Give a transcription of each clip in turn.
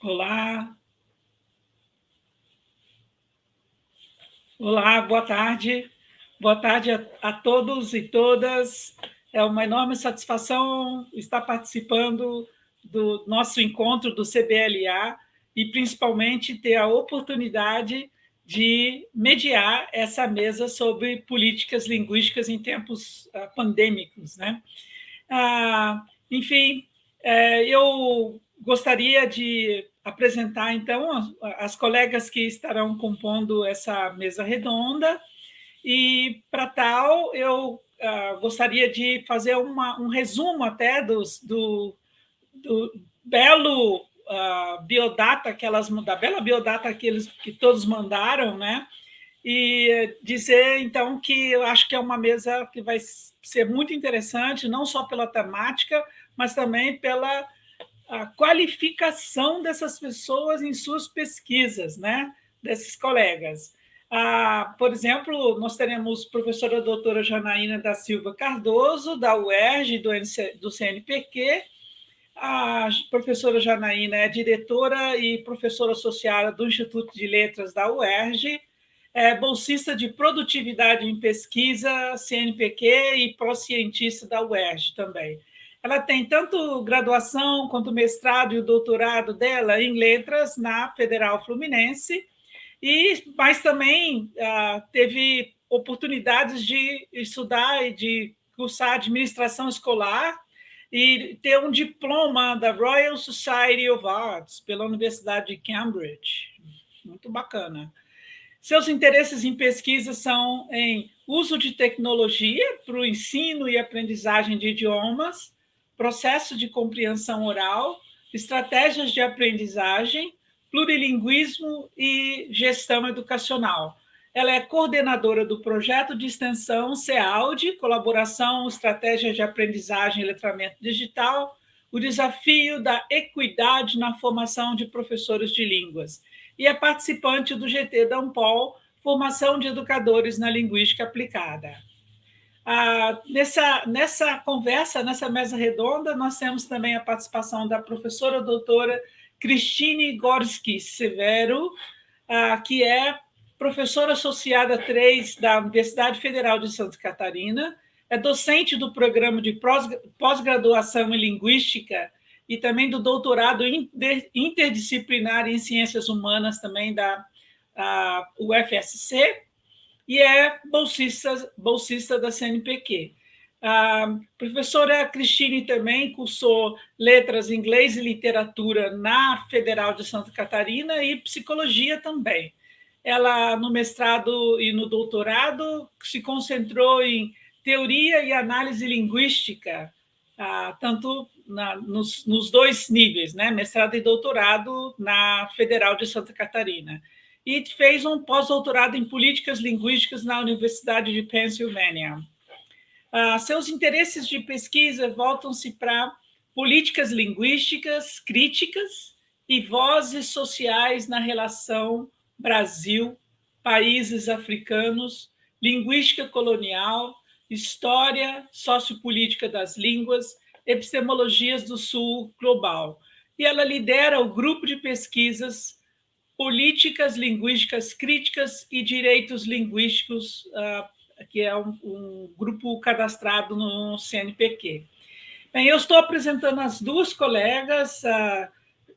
Olá, olá, boa tarde. Boa tarde a todos e todas. É uma enorme satisfação estar participando do nosso encontro do CBLA e principalmente ter a oportunidade de mediar essa mesa sobre políticas linguísticas em tempos pandêmicos, né? Enfim, eu gostaria de apresentar, então, as colegas que estarão compondo essa mesa redonda, e, para tal, eu gostaria de fazer um resumo até do belo biodata, da bela biodata que todos mandaram, né? E dizer, então, que eu acho que é uma mesa que vai ser muito interessante, não só pela temática, mas também pela a qualificação dessas pessoas em suas pesquisas, né? Desses colegas. Por exemplo, nós teremos a professora doutora Janaína da Silva Cardoso, da UERJ, do CNPq. A professora Janaína é diretora e professora associada do Instituto de Letras da UERJ, é bolsista de produtividade em pesquisa, CNPq, e pró-cientista da UERJ também. Ela tem tanto graduação quanto mestrado e o doutorado dela em letras na Federal Fluminense, mas também teve oportunidades de estudar e de cursar administração escolar e ter um diploma da Royal Society of Arts pela Universidade de Cambridge. Muito bacana. Seus interesses em pesquisa são em uso de tecnologia para o ensino e aprendizagem de idiomas, processo de compreensão oral, estratégias de aprendizagem, plurilinguismo e gestão educacional. Ela é coordenadora do projeto de extensão CEALD, Colaboração, Estratégias de Aprendizagem e Letramento Digital, o desafio da equidade na formação de professores de línguas, e é participante do GT da Ampol, Formação de Educadores na Linguística Aplicada. Nessa conversa, nessa mesa redonda, nós temos também a participação da professora doutora Cristine Gorski Severo, que é professora associada 3 da Universidade Federal de Santa Catarina, é docente do programa de pós-graduação em Linguística e também do doutorado interdisciplinar em Ciências Humanas também da UFSC, e é bolsista da CNPq. A professora Cristine também cursou letras, inglês e literatura na Federal de Santa Catarina e psicologia também. Ela, no mestrado e no doutorado, se concentrou em teoria e análise linguística, tanto nos dois níveis, né? Mestrado e doutorado na Federal de Santa Catarina. E fez um pós-doutorado em políticas linguísticas na Universidade de Pensilvânia. Seus interesses de pesquisa voltam-se para políticas linguísticas críticas e vozes sociais na relação Brasil, países africanos, linguística colonial, história sociopolítica das línguas, epistemologias do Sul global. E ela lidera o grupo de pesquisas Políticas Linguísticas Críticas e Direitos Linguísticos, que é um grupo cadastrado no CNPq. Bem, eu estou apresentando as duas colegas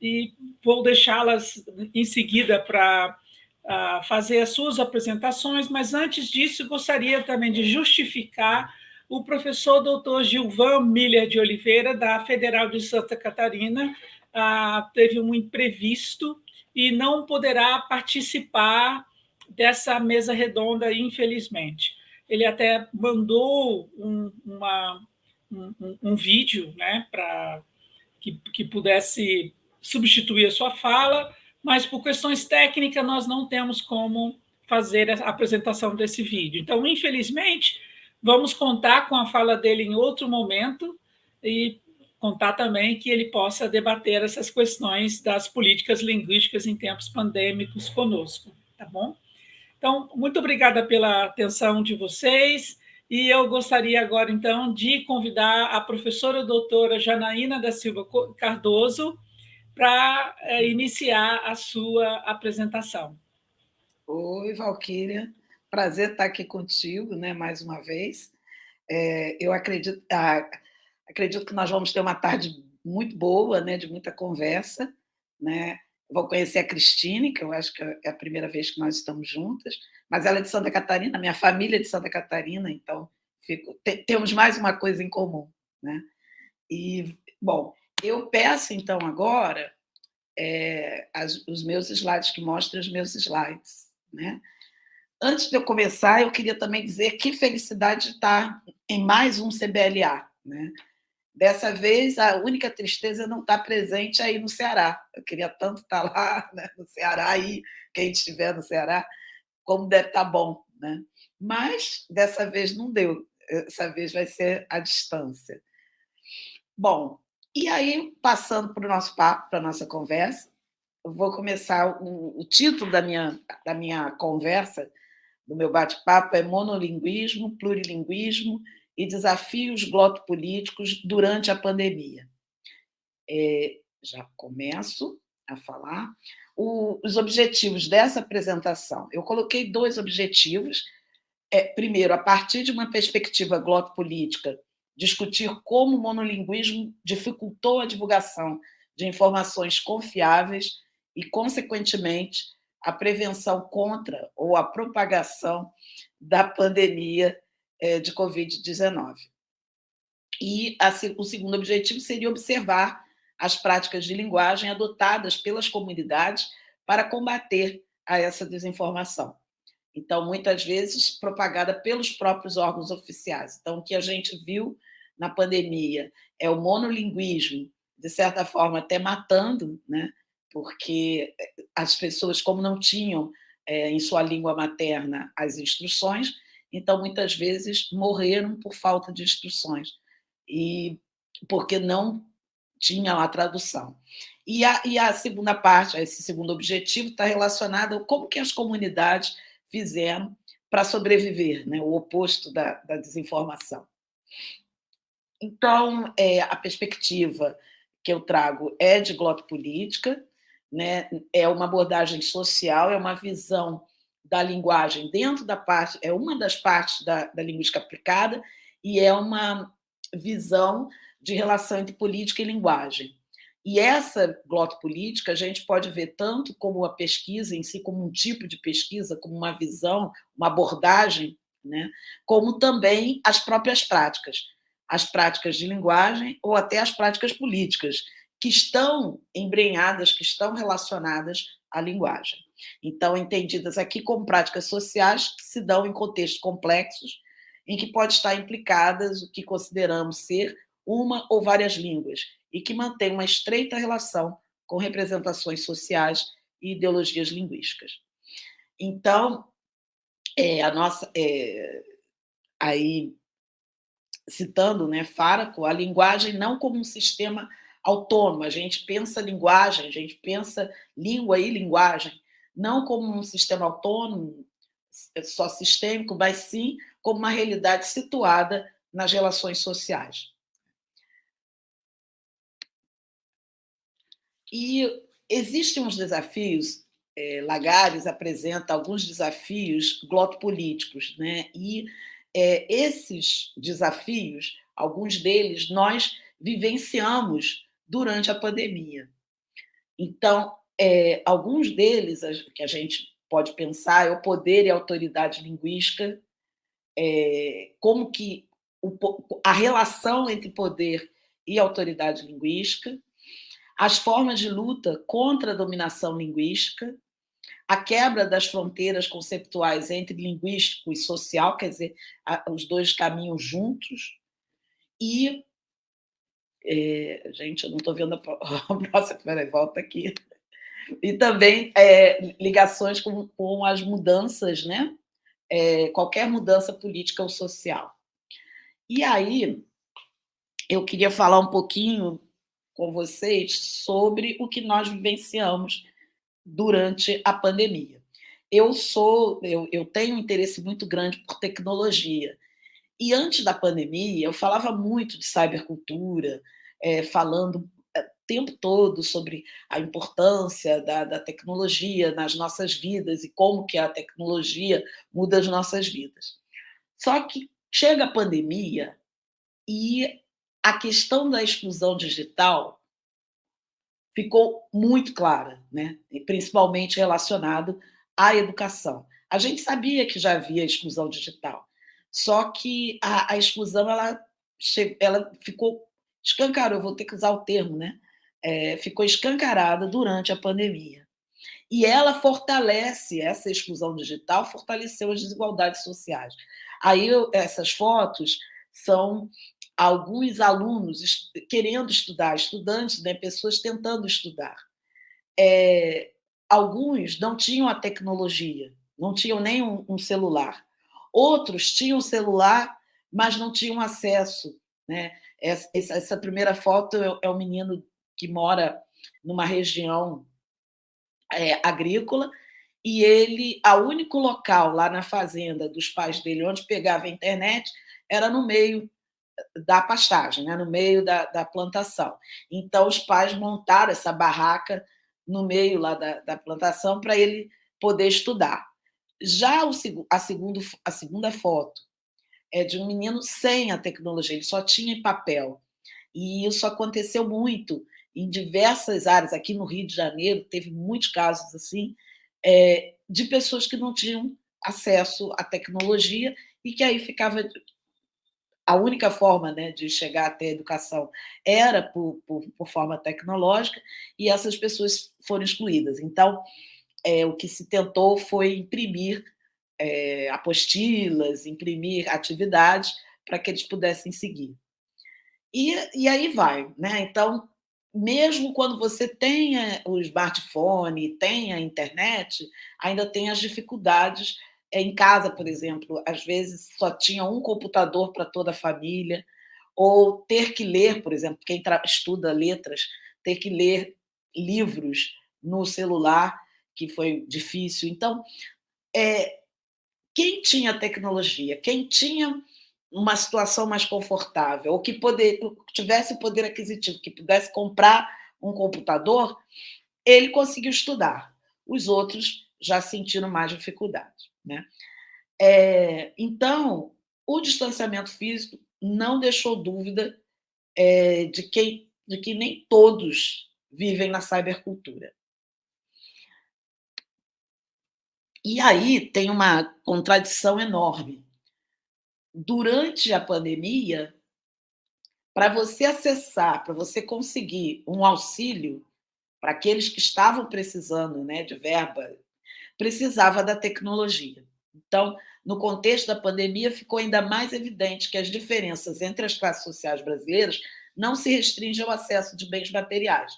e vou deixá-las em seguida para fazer as suas apresentações, mas antes disso, gostaria também de justificar o professor doutor Gilvan Miller de Oliveira, da Federal de Santa Catarina, teve um imprevisto e não poderá participar dessa mesa redonda, infelizmente. Ele até mandou um vídeo, né, para que pudesse substituir a sua fala, mas por questões técnicas nós não temos como fazer a apresentação desse vídeo. Então, infelizmente, vamos contar com a fala dele em outro momento e contar também que ele possa debater essas questões das políticas linguísticas em tempos pandêmicos conosco, tá bom? Então, muito obrigada pela atenção de vocês, e eu gostaria agora, então, de convidar a professora doutora Janaína da Silva Cardoso, para iniciar a sua apresentação. Oi, Valquíria. Prazer estar aqui contigo, né, mais uma vez. Eu acredito que nós vamos ter uma tarde muito boa, né, de muita conversa, né? Vou conhecer a Cristine, que eu acho que é a primeira vez que nós estamos juntas, mas ela é de Santa Catarina, minha família é de Santa Catarina, então temos mais uma coisa em comum, né? E, bom, eu peço então agora os meus slides, que mostram os meus slides, né? Antes de eu começar, eu queria também dizer que felicidade estar em mais um CBLA, né? Dessa vez, a única tristeza é não estar presente aí no Ceará. Eu queria tanto estar lá, né, no Ceará, aí, quem estiver no Ceará, como deve estar bom, né? Mas dessa vez não deu. Dessa vez vai ser à distância. Bom, e aí, passando para o nosso papo, para a nossa conversa, eu vou começar o título da minha conversa, do meu bate-papo, é Monolinguismo, Plurilinguismo e Desafios Glotopolíticos durante a Pandemia. Já começo a falar. Os objetivos dessa apresentação. Eu coloquei 2 objetivos. Primeiro, a partir de uma perspectiva glotopolítica, discutir como o monolinguismo dificultou a divulgação de informações confiáveis e, consequentemente, a prevenção contra ou a propagação da pandemia de Covid-19. E o segundo objetivo seria observar as práticas de linguagem adotadas pelas comunidades para combater essa desinformação. Então, muitas vezes, propagada pelos próprios órgãos oficiais. Então, o que a gente viu na pandemia é o monolinguismo, de certa forma, até matando, né? Porque as pessoas, como não tinham em sua língua materna as instruções, então, muitas vezes, morreram por falta de instruções, e porque não tinha a tradução. E a segunda parte, esse segundo objetivo, está relacionado a como que as comunidades fizeram para sobreviver, né? O oposto da desinformação. Então, a perspectiva que eu trago é de glotopolítica, né? É uma abordagem social, é uma visão da linguagem dentro da parte, é uma das partes da linguística aplicada, e é uma visão de relação entre política e linguagem. E essa glotopolítica a gente pode ver tanto como a pesquisa em si, como um tipo de pesquisa, como uma visão, uma abordagem, né? Como também as próprias práticas, as práticas de linguagem ou até as práticas políticas, que estão embrenhadas, que estão relacionadas à linguagem. Então, entendidas aqui como práticas sociais que se dão em contextos complexos, em que pode estar implicadas o que consideramos ser uma ou várias línguas, e que mantém uma estreita relação com representações sociais e ideologias linguísticas. Então, a nossa. Aí, citando, né, Faraco, a linguagem não como um sistema autônomo, a gente pensa linguagem, a gente pensa língua e linguagem, não como um sistema autônomo, só sistêmico, mas sim como uma realidade situada nas relações sociais. E existem uns desafios, Lagares apresenta alguns desafios glotopolíticos, né? E esses desafios, alguns deles, nós vivenciamos durante a pandemia. Então, alguns deles que a gente pode pensar é o poder e a autoridade linguística, como que a relação entre poder e autoridade linguística, as formas de luta contra a dominação linguística, a quebra das fronteiras conceptuais entre linguístico e social, quer dizer, os dois caminham juntos, e. Gente, eu não estou vendo a próxima, peraí, volta aqui. E também ligações com as mudanças, né? Qualquer mudança política ou social. E aí, eu queria falar um pouquinho com vocês sobre o que nós vivenciamos durante a pandemia. Eu tenho um interesse muito grande por tecnologia. E antes da pandemia, eu falava muito de cybercultura, falando tempo todo sobre a importância da tecnologia nas nossas vidas e como que a tecnologia muda as nossas vidas. Só que chega a pandemia e a questão da exclusão digital ficou muito clara, né? E principalmente relacionado à educação. A gente sabia que já havia exclusão digital, só que a exclusão ela ficou escancarou, eu vou ter que usar o termo, né? Ficou escancarada durante a pandemia. E ela fortalece, essa exclusão digital fortaleceu as desigualdades sociais. Aí essas fotos são alguns alunos querendo estudar, estudantes, né, pessoas tentando estudar. Alguns não tinham a tecnologia, não tinham nem um celular. Outros tinham celular, mas não tinham acesso. Né? Essa primeira foto é um menino que mora numa região agrícola, e ele, o único local lá na fazenda dos pais dele onde pegava a internet era no meio da pastagem, né? No meio da plantação. Então, os pais montaram essa barraca no meio lá da plantação para ele poder estudar. Já a segunda foto é de um menino sem a tecnologia, ele só tinha em papel. E isso aconteceu muito em diversas áreas. Aqui no Rio de Janeiro, teve muitos casos assim, de pessoas que não tinham acesso à tecnologia e que aí ficava. A única forma, né, de chegar até a educação era por forma tecnológica, e essas pessoas foram excluídas. Então, o que se tentou foi imprimir apostilas, imprimir atividades para que eles pudessem seguir. E aí vai, né? Então, mesmo quando você tenha o smartphone, tem a internet, ainda tem as dificuldades. Em casa, por exemplo, às vezes só tinha um computador para toda a família, ou ter que ler, por exemplo, quem estuda letras, ter que ler livros no celular, que foi difícil. Então, quem tinha tecnologia, quem tinha uma situação mais confortável, ou que tivesse poder aquisitivo, que pudesse comprar um computador, ele conseguiu estudar. Os outros já sentiram mais dificuldade. Né? Então, o distanciamento físico não deixou dúvida de que nem todos vivem na cybercultura. E aí tem uma contradição enorme. Durante a pandemia, para você acessar, para você conseguir um auxílio para aqueles que estavam precisando, né, de verba, precisava da tecnologia. Então, no contexto da pandemia, ficou ainda mais evidente que as diferenças entre as classes sociais brasileiras não se restringem ao acesso de bens materiais.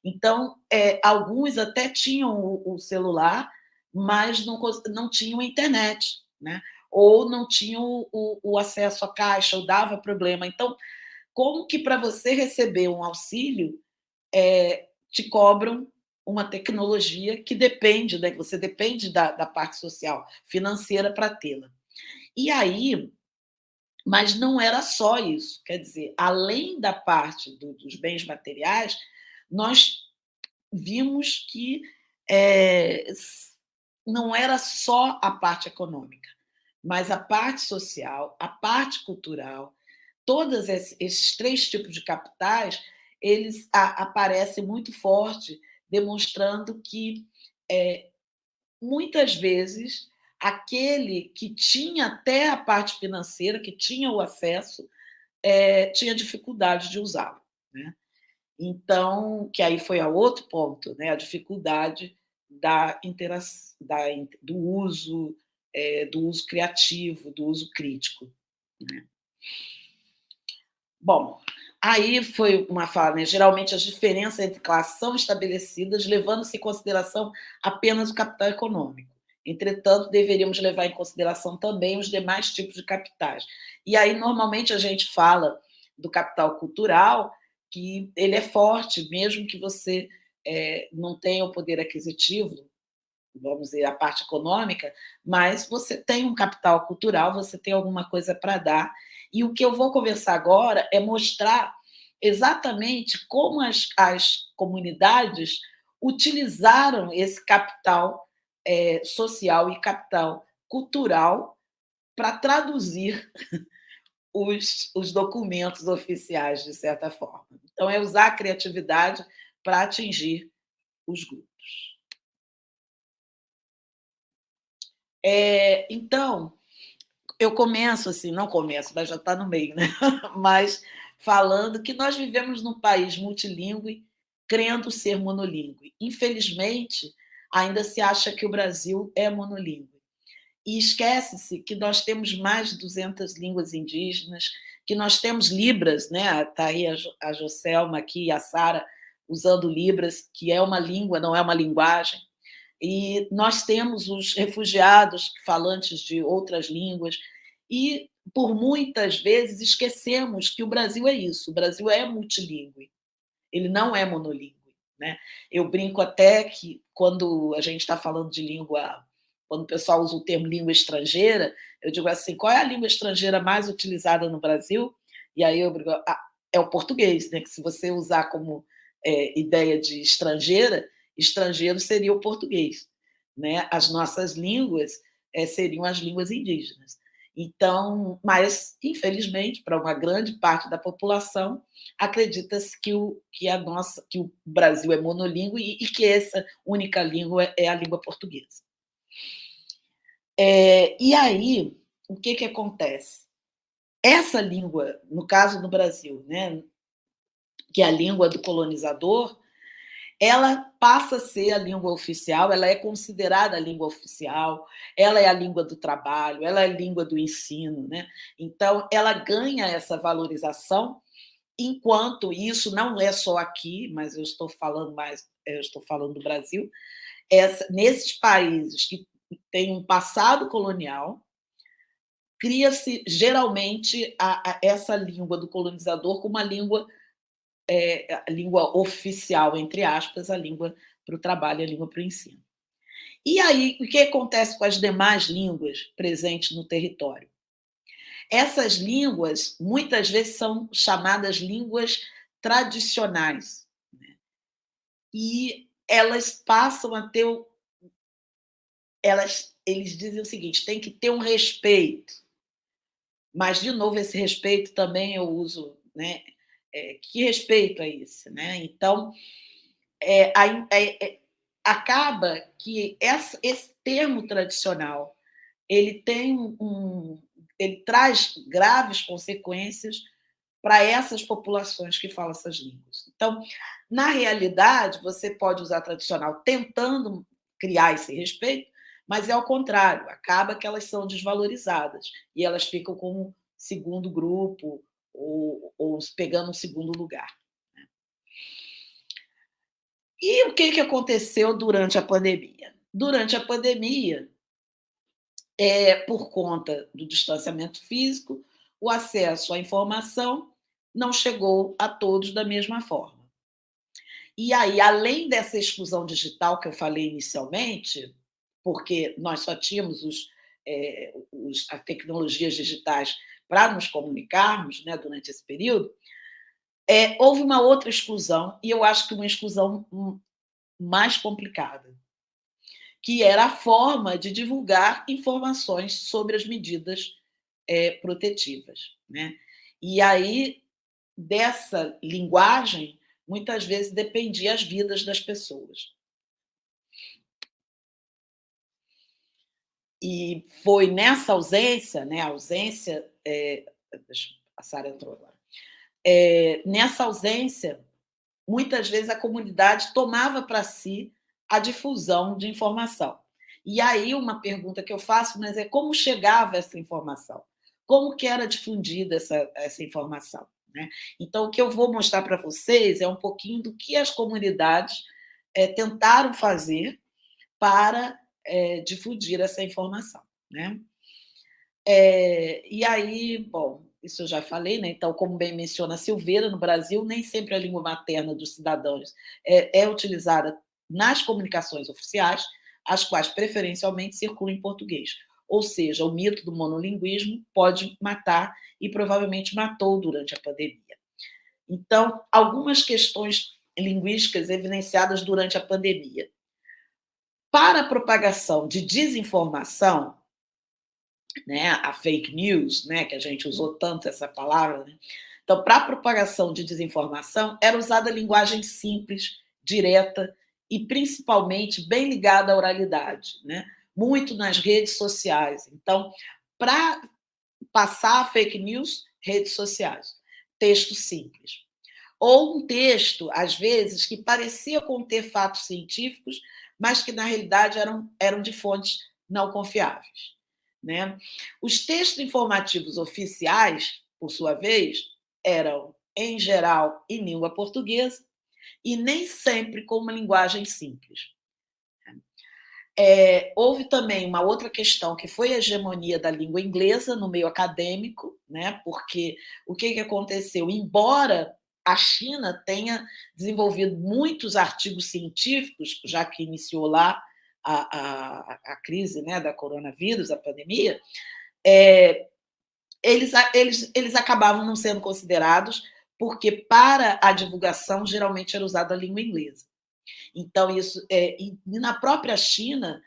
Então, alguns até tinham o celular, mas não tinham a internet, né? Ou não tinham o acesso à caixa, ou dava problema. Então, como que para você receber um auxílio, te cobram uma tecnologia que depende, né? Você depende da parte social, financeira para tê-la. E aí, mas não era só isso, quer dizer, além da parte dos bens materiais, nós vimos que não era só a parte econômica, mas a parte social, a parte cultural, todos esses três tipos de capitais, eles aparecem muito forte, demonstrando que, muitas vezes, aquele que tinha até a parte financeira, que tinha o acesso, tinha dificuldade de usá-lo. Né? Então, que aí foi a outro ponto, né? A dificuldade do uso criativo, do uso crítico. Né? Bom, aí foi uma fala, né? Geralmente as diferenças entre classes são estabelecidas levando-se em consideração apenas o capital econômico. Entretanto, deveríamos levar em consideração também os demais tipos de capitais. E aí, normalmente, a gente fala do capital cultural, que ele é forte, mesmo que você não tenha o poder aquisitivo, vamos dizer, a parte econômica, mas você tem um capital cultural, você tem alguma coisa para dar. E o que eu vou conversar agora é mostrar exatamente como as comunidades utilizaram esse capital social e capital cultural para traduzir os documentos oficiais, de certa forma. Então, é usar a criatividade para atingir os grupos. Então, eu começo assim, não começo, mas já está no meio, né? Mas falando que nós vivemos num país multilingüe, crendo ser monolingüe. Infelizmente, ainda se acha que o Brasil é monolingüe. E esquece-se que nós temos mais de 200 línguas indígenas, que nós temos Libras, né? Está aí a Joselma aqui e a Sara usando Libras, que é uma língua, não é uma linguagem. E nós temos os refugiados falantes de outras línguas, e por muitas vezes esquecemos que o Brasil é isso, o Brasil é multilingüe, ele não é monolingüe. Né? Eu brinco até que quando a gente está falando de língua, quando o pessoal usa o termo língua estrangeira, eu digo assim, qual é a língua estrangeira mais utilizada no Brasil? E aí eu digo, é o português, né? Que se você usar como ideia de estrangeira, estrangeiro seria o português. Né? As nossas línguas seriam as línguas indígenas. Então, mas, infelizmente, para uma grande parte da população, acredita-se que o Brasil é monolíngue e que essa única língua é a língua portuguesa. E aí, o que acontece? Essa língua, no caso do Brasil, né, que é a língua do colonizador, ela passa a ser a língua oficial, ela é considerada a língua oficial, ela é a língua do trabalho, ela é a língua do ensino. Né? Então, ela ganha essa valorização, enquanto isso não é só aqui, mas eu estou falando do Brasil, nesses países que têm um passado colonial, cria-se geralmente essa língua do colonizador como uma língua a língua oficial, entre aspas, a língua para o trabalho, a língua para o ensino. E aí, o que acontece com as demais línguas presentes no território? Essas línguas, muitas vezes, são chamadas línguas tradicionais. Né? E elas passam a ter. Eles dizem o seguinte: tem que ter um respeito. Mas, de novo, esse respeito também eu uso. Né? Que respeito é esse? Né? Então, acaba que esse termo tradicional ele ele traz graves consequências para essas populações que falam essas línguas. Então, na realidade, você pode usar tradicional tentando criar esse respeito, mas é ao contrário, acaba que elas são desvalorizadas e elas ficam como segundo grupo ou pegando um segundo lugar. E o que aconteceu durante a pandemia? Durante a pandemia, por conta do distanciamento físico, o acesso à informação não chegou a todos da mesma forma. E aí, além dessa exclusão digital que eu falei inicialmente, porque nós só tínhamos as tecnologias digitais para nos comunicarmos, né, durante esse período, houve uma outra exclusão, e eu acho que uma exclusão mais complicada, que era a forma de divulgar informações sobre as medidas protetivas. Né? E aí, dessa linguagem, muitas vezes dependia as vidas das pessoas. E foi nessa ausência, né, a Sara entrou agora, nessa ausência, muitas vezes a comunidade tomava para si a difusão de informação. E aí uma pergunta que eu faço, mas como chegava essa informação? Como que era difundida essa informação? Né? Então, o que eu vou mostrar para vocês é um pouquinho do que as comunidades tentaram fazer para difundir essa informação. Né? E aí, bom, isso eu já falei, né? Então, como bem menciona a Silveira, no Brasil, nem sempre a língua materna dos cidadãos é utilizada nas comunicações oficiais, as quais preferencialmente circulam em português. Ou seja, o mito do monolinguismo pode matar e provavelmente matou durante a pandemia. Então, algumas questões linguísticas evidenciadas durante a pandemia. Para a propagação de desinformação, né, a fake news, né, que a gente usou tanto essa palavra, né? Então, para a propagação de desinformação, era usada linguagem simples, direta e principalmente bem ligada à oralidade, né? Muito nas redes sociais. Então, para passar a fake news, redes sociais, texto simples. Ou um texto, às vezes, que parecia conter fatos científicos, mas que, na realidade, eram de fontes não confiáveis. Né? Os textos informativos oficiais, por sua vez, eram, em geral, em língua portuguesa e nem sempre com uma linguagem simples. Houve também uma outra questão, que foi a hegemonia da língua inglesa no meio acadêmico, né? Porque o que aconteceu? Embora a China tenha desenvolvido muitos artigos científicos, já que iniciou lá a crise, né, da coronavírus, a pandemia, eles acabavam não sendo considerados, porque para a divulgação geralmente era usada a língua inglesa. Então, isso. E na própria China,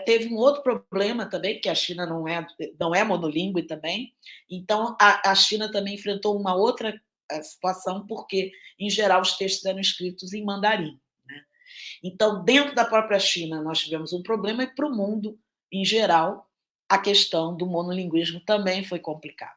teve um outro problema também, que a China não é monolíngue também. Então, a China também enfrentou uma outra situação, porque, em geral, os textos eram escritos em mandarim. Né? Então, dentro da própria China, nós tivemos um problema, e para o mundo, em geral, a questão do monolinguismo também foi complicada.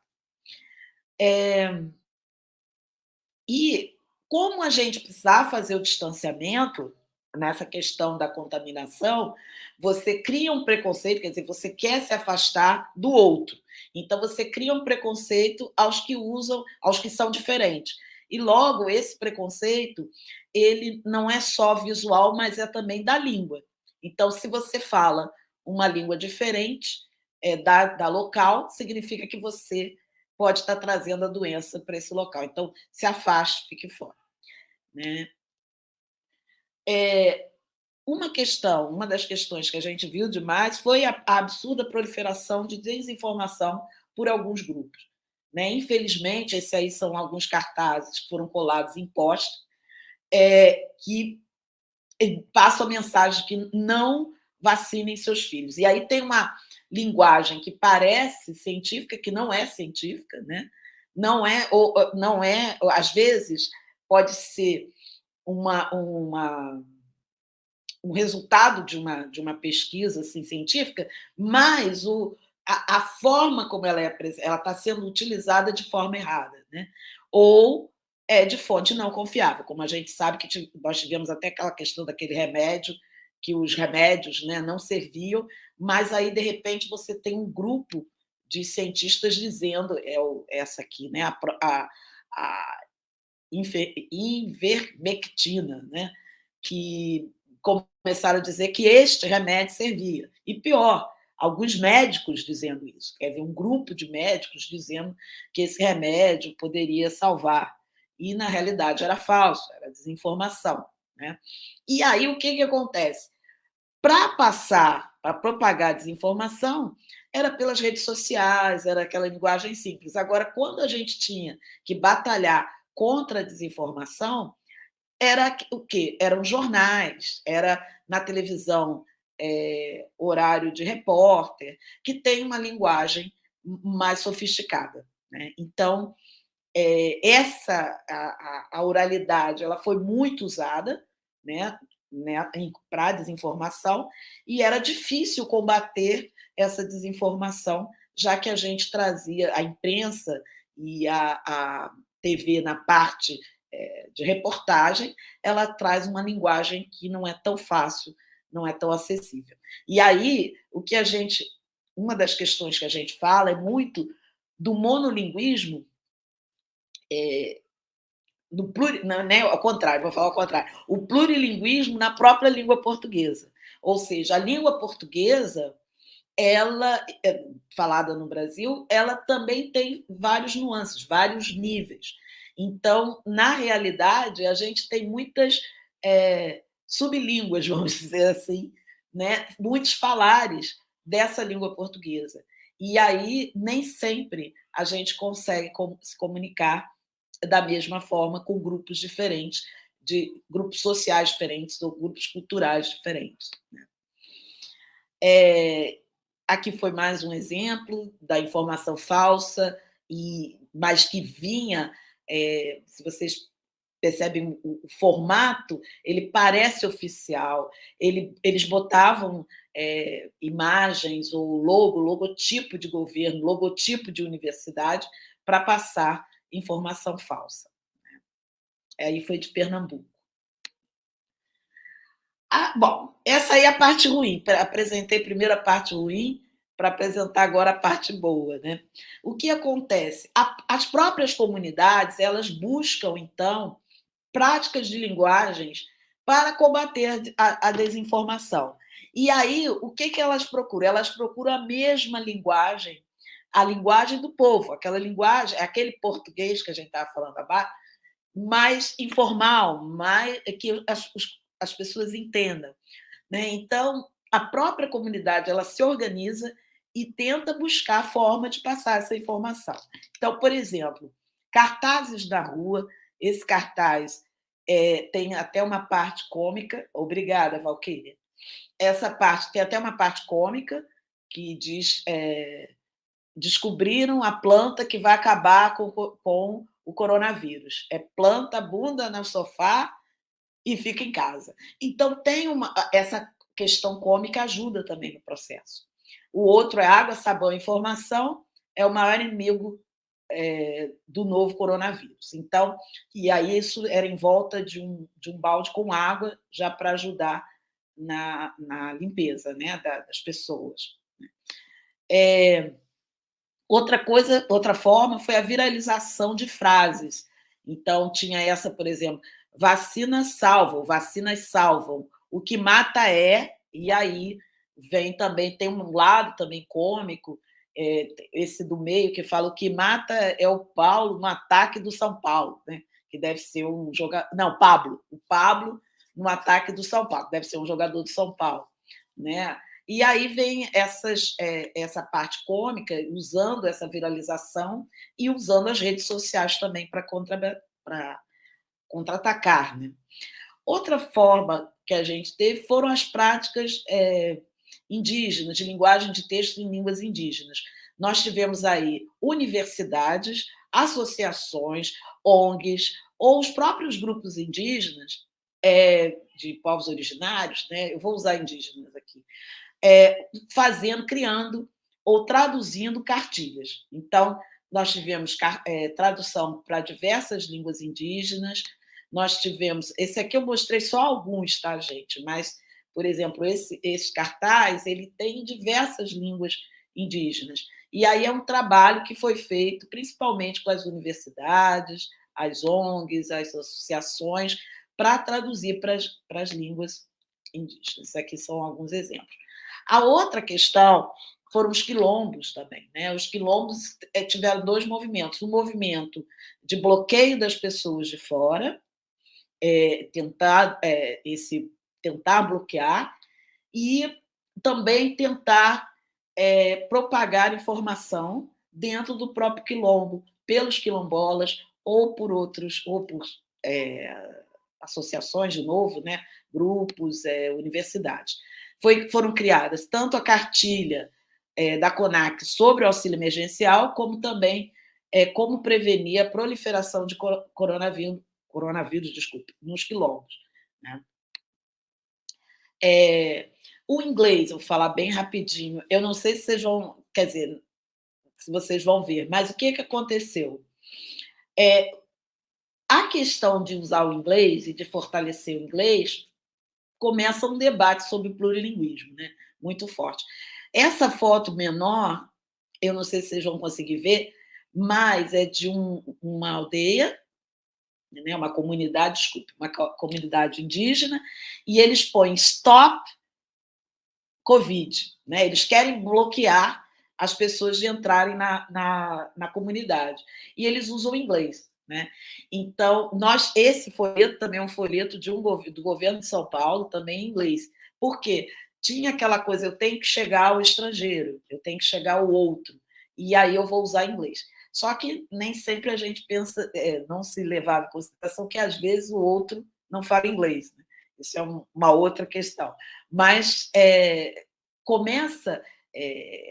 E como a gente precisava fazer o distanciamento nessa questão da contaminação, você cria um preconceito, quer dizer, você quer se afastar do outro. Então, você cria um preconceito aos que usam, aos que são diferentes. E logo, esse preconceito, ele não é só visual, mas é também da língua. Então, se você fala uma língua diferente da local, significa que você pode estar trazendo a doença para esse local. Então, se afaste, fique fora. Né? Uma das questões que a gente viu demais foi a absurda proliferação de desinformação por alguns grupos. Né? Infelizmente, esses aí são alguns cartazes que foram colados em postes, que passam a mensagem que não vacinem seus filhos. E aí tem uma linguagem que parece científica, que não é científica, né? Não é, às vezes pode ser um resultado de uma pesquisa assim, científica, mas a forma como ela está sendo utilizada de forma errada, né? Ou de fonte não confiável, como a gente sabe que nós tivemos até aquela questão daquele remédio, que os remédios, né, não serviam, mas aí, de repente, você tem um grupo de cientistas dizendo, essa aqui, né, a ivermectina, né, que começaram a dizer que este remédio servia. E pior, alguns médicos dizendo isso. Quer dizer, um grupo de médicos dizendo que esse remédio poderia salvar. E, na realidade, era falso, era desinformação. Né? E aí, o que acontece? Para propagar desinformação, era pelas redes sociais, era aquela linguagem simples. Agora, quando a gente tinha que batalhar contra a desinformação, era o quê? Eram jornais, era na televisão, horário de repórter, que tem uma linguagem mais sofisticada. Né? Então, a oralidade ela foi muito usada, né, para a desinformação, e era difícil combater essa desinformação, já que a gente trazia a imprensa e a TV na parte de reportagem, ela traz uma linguagem que não é tão fácil, não é tão acessível. E aí, uma das questões que a gente fala é muito do monolinguismo, né, ao contrário, vou falar ao contrário, o plurilinguismo na própria língua portuguesa. Ou seja, a língua portuguesa, ela, falada no Brasil, ela também tem vários nuances, vários níveis. Então, na realidade, a gente tem muitas sublínguas, vamos dizer assim, né? Muitos falares dessa língua portuguesa. E aí, nem sempre a gente consegue se comunicar da mesma forma com grupos diferentes, de grupos sociais diferentes ou grupos culturais diferentes. Né? Aqui foi mais um exemplo da informação falsa, mas que vinha, se vocês percebem o formato, ele parece oficial, eles botavam imagens ou logotipo de governo, logotipo de universidade, para passar informação falsa. Aí foi de Pernambuco. Bom, essa aí é a parte ruim. Apresentei primeiro a parte ruim, para apresentar agora a parte boa. Né? O que acontece? As próprias comunidades elas buscam, então, práticas de linguagens para combater a desinformação. E aí, o que elas procuram? Elas procuram a mesma linguagem, a linguagem do povo, aquela linguagem, aquele português que a gente estava falando abaixo, mais informal, mais que as pessoas entendam. Né? Então, a própria comunidade ela se organiza e tenta buscar a forma de passar essa informação. Então, por exemplo, cartazes na rua, esse cartaz tem até uma parte cômica. Obrigada, Valquíria. Essa parte tem até uma parte cômica que diz descobriram a planta que vai acabar com o coronavírus. Planta a bunda no sofá e fica em casa. Então, tem essa questão cômica ajuda também no processo. O outro é água, sabão e informação, é o maior inimigo do novo coronavírus. Então, e aí isso era em volta de um balde com água, já para ajudar na limpeza, né, das pessoas. Outra forma foi a viralização de frases. Então, tinha essa, por exemplo, vacinas salvam, o que mata e aí tem um lado também cômico, esse do meio, que fala o que mata é o Paulo no ataque do São Paulo, né? Que deve ser um jogador. Não, o Pablo no ataque do São Paulo, deve ser um jogador do São Paulo. Né? E aí vem essa parte cômica, usando essa viralização e usando as redes sociais também para contra-atacar. Né? Outra forma que a gente teve foram as práticas indígenas, de linguagem de texto em línguas indígenas. Nós tivemos aí universidades, associações, ONGs, ou os próprios grupos indígenas, de povos originários, né? Eu vou usar indígenas aqui, criando ou traduzindo cartilhas. Então, nós tivemos tradução para diversas línguas indígenas, nós tivemos... Esse aqui eu mostrei só alguns, tá, gente? Mas, por exemplo, esse cartaz ele tem diversas línguas indígenas. E aí é um trabalho que foi feito principalmente com as universidades, as ONGs, as associações, para traduzir para as línguas indígenas. Isso aqui são alguns exemplos. A outra questão foram os quilombos também. Né? Os quilombos tiveram dois movimentos. Um movimento de bloqueio das pessoas de fora, tentar bloquear, e também tentar propagar informação dentro do próprio quilombo, pelos quilombolas ou por associações, de novo, né? Grupos, universidades. Foram criadas tanto a cartilha da CONAC sobre o auxílio emergencial, como também como prevenir a proliferação de coronavírus, nos quilombos. Né? O inglês, eu vou falar bem rapidinho, eu não sei se vocês vão, quer dizer, se vocês vão ver, mas o que aconteceu? A questão de usar o inglês e de fortalecer o inglês começa um debate sobre o plurilinguismo, né? Muito forte. Essa foto menor, eu não sei se vocês vão conseguir ver, mas é de uma aldeia, né? Uma comunidade indígena, e eles põem Stop Covid. Né? Eles querem bloquear as pessoas de entrarem na comunidade. E eles usam o inglês. Né? Então, esse folheto também é um folheto do governo de São Paulo, também em inglês. Por quê? Tinha aquela coisa, eu tenho que chegar ao estrangeiro, eu tenho que chegar ao outro, e aí eu vou usar inglês. Só que nem sempre a gente pensa, não se levava em consideração que, às vezes, o outro não fala inglês. Né? Isso é uma outra questão. Mas começa